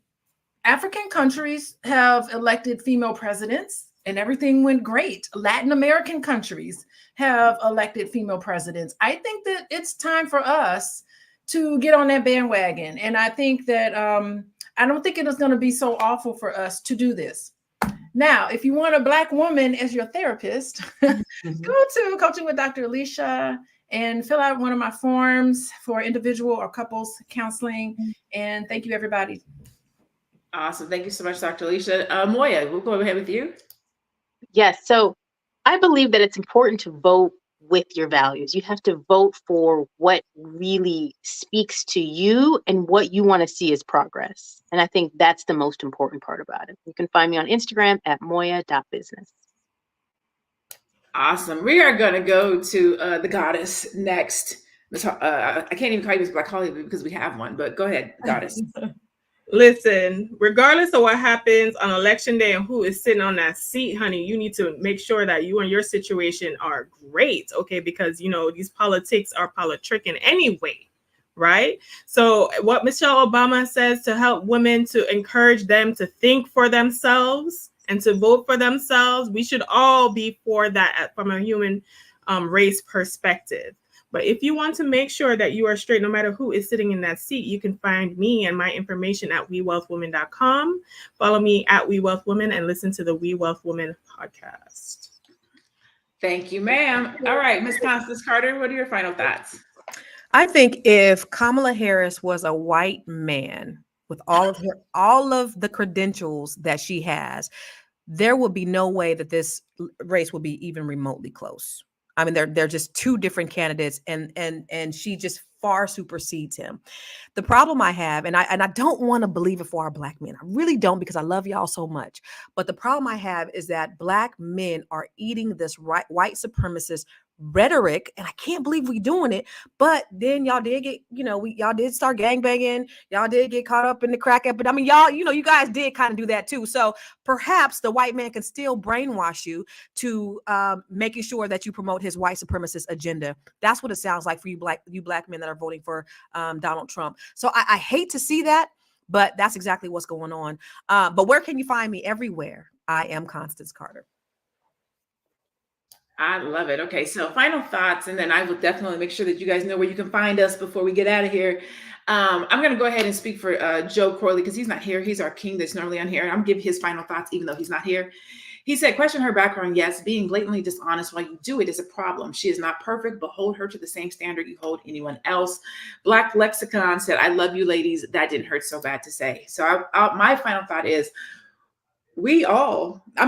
African countries have elected female presidents and everything went great. Latin American countries have elected female presidents. I think that it's time for us to get on that bandwagon. And I think that I don't think it is going to be so awful for us to do this. Now, if you want a Black woman as your therapist, go to Coaching with Dr. Alicia and fill out one of my forms for individual or couples counseling. And thank you, everybody. Awesome. Thank you so much, Dr. Alicia. Moya, we'll go ahead with you. Yes. So I believe that it's important to vote with your values. You have to vote for what really speaks to you and what you want to see as progress. And I think that's the most important part about it. You can find me on Instagram at moya.business. Awesome. We are going to go to the goddess next. I can't even call you Miss Black Hollywood because we have one, but go ahead, goddess. Listen, regardless of what happens on election day and who is sitting on that seat, honey, you need to make sure that you and your situation are great, okay? Because, you know, these politics are politricking anyway, right? So what Michelle Obama says to help women, to encourage them to think for themselves and to vote for themselves, we should all be for that from a human race perspective. But if you want to make sure that you are straight, no matter who is sitting in that seat, you can find me and my information at wewealthwomen.com. Follow me at We Wealth Women and listen to the We Wealth Women podcast. Thank you, ma'am. All right, Ms. Constance Carter, what are your final thoughts? I think if Kamala Harris was a white man with all of the credentials that she has, there will be no way that this race will be even remotely close. I mean, they're just two different candidates, and she just far supersedes him. The problem I have, and I don't want to believe it for our Black men. I really don't, because I love y'all so much. But the problem I have is that Black men are eating this white supremacist rhetoric, and I can't believe we doing it. But then y'all did get, y'all did start gangbanging. Y'all did get caught up in the crack epidemic. I mean, y'all, you guys did kind of do that too. So perhaps the white man can still brainwash you to making sure that you promote his white supremacist agenda. That's what it sounds like for you black men that are voting for Donald Trump. So I hate to see that, but that's exactly what's going on. But where can you find me? Everywhere. I am Constance Carter. I love it. Okay, so final thoughts, and then I will definitely make sure that you guys know where you can find us before we get out of here. I'm going to go ahead and speak for Joe Corley, because he's not here. He's our king that's normally on here. And I'm going to give his final thoughts, even though he's not here. He said, question her background. Yes, being blatantly dishonest while you do it is a problem. She is not perfect, but hold her to the same standard you hold anyone else. Black Lexicon said, I love you ladies. That didn't hurt so bad to say. So my final thought is, we all, I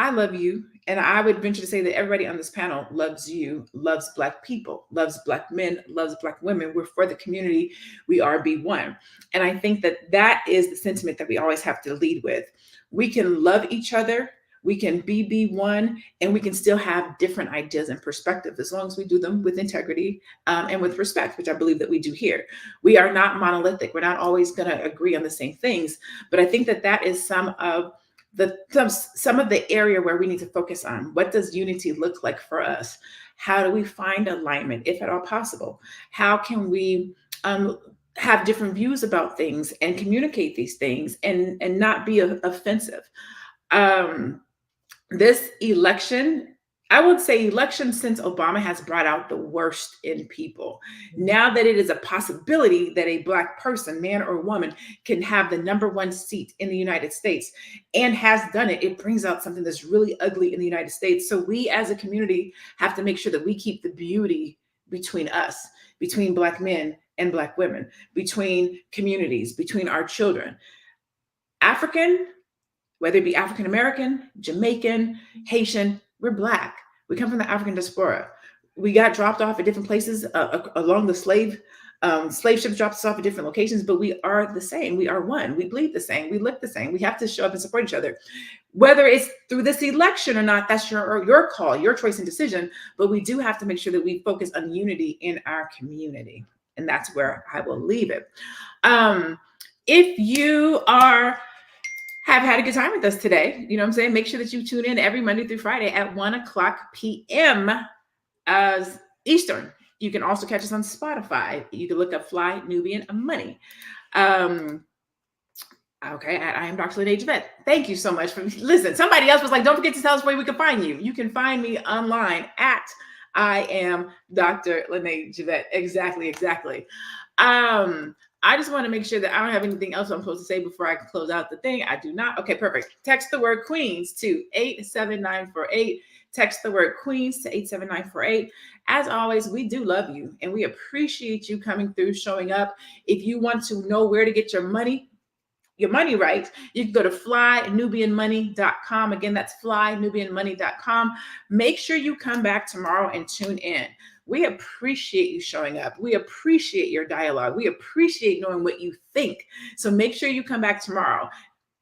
love you. And I would venture to say that everybody on this panel loves you, loves Black people, loves Black men, loves Black women. We're for the community. We are be one. And I think that that is the sentiment that we always have to lead with. We can love each other. We can be one, and we can still have different ideas and perspectives as long as we do them with integrity and with respect, which I believe that we do here. We are not monolithic. We're not always going to agree on the same things. But I think that that is some of the area where we need to focus on. What does unity look like for us? How do we find alignment, if at all possible? How can we have different views about things and communicate these things and not be offensive? This election, I would say election since Obama has brought out the worst in people. Now that it is a possibility that a Black person, man or woman, can have the #1 seat in the United States and has done it, it brings out something that's really ugly in the United States. So we as a community have to make sure that we keep the beauty between us, between Black men and Black women, between communities, between our children. African, whether it be African American, Jamaican, Haitian, we're Black. We come from the African diaspora. We got dropped off at different places along the slave ships dropped us off at different locations, but we are the same. We are one. We bleed the same. We look the same. We have to show up and support each other. Whether it's through this election or not, that's your call, your choice and decision. But we do have to make sure that we focus on unity in our community. And that's where I will leave it. If you have had a good time with us today, you know what I'm saying? Make sure that you tune in every Monday through Friday at 1:00 p.m. Eastern. You can also catch us on Spotify. You can look up Fly Nubian Money. Okay, I am Dr. Lene Javette. Thank you so much for listen. Somebody else was like, don't forget to tell us where we can find you. You can find me online at I am Dr. Lene Javette. Exactly. I just want to make sure that I don't have anything else I'm supposed to say before I can close out the thing. I do not. Okay, perfect. Text the word Queens to 87948. Text the word Queens to 87948. As always, we do love you and we appreciate you coming through, showing up. If you want to know where to get your money right, you can go to flynubianmoney.com. Again, that's flynubianmoney.com. Make sure you come back tomorrow and tune in. We appreciate you showing up. We appreciate your dialogue. We appreciate knowing what you think. So make sure you come back tomorrow.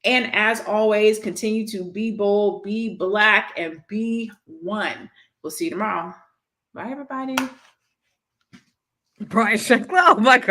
And as always, continue to be bold, be Black, and be one. We'll see you tomorrow. Bye, everybody. Brian Shankland. Oh, my God.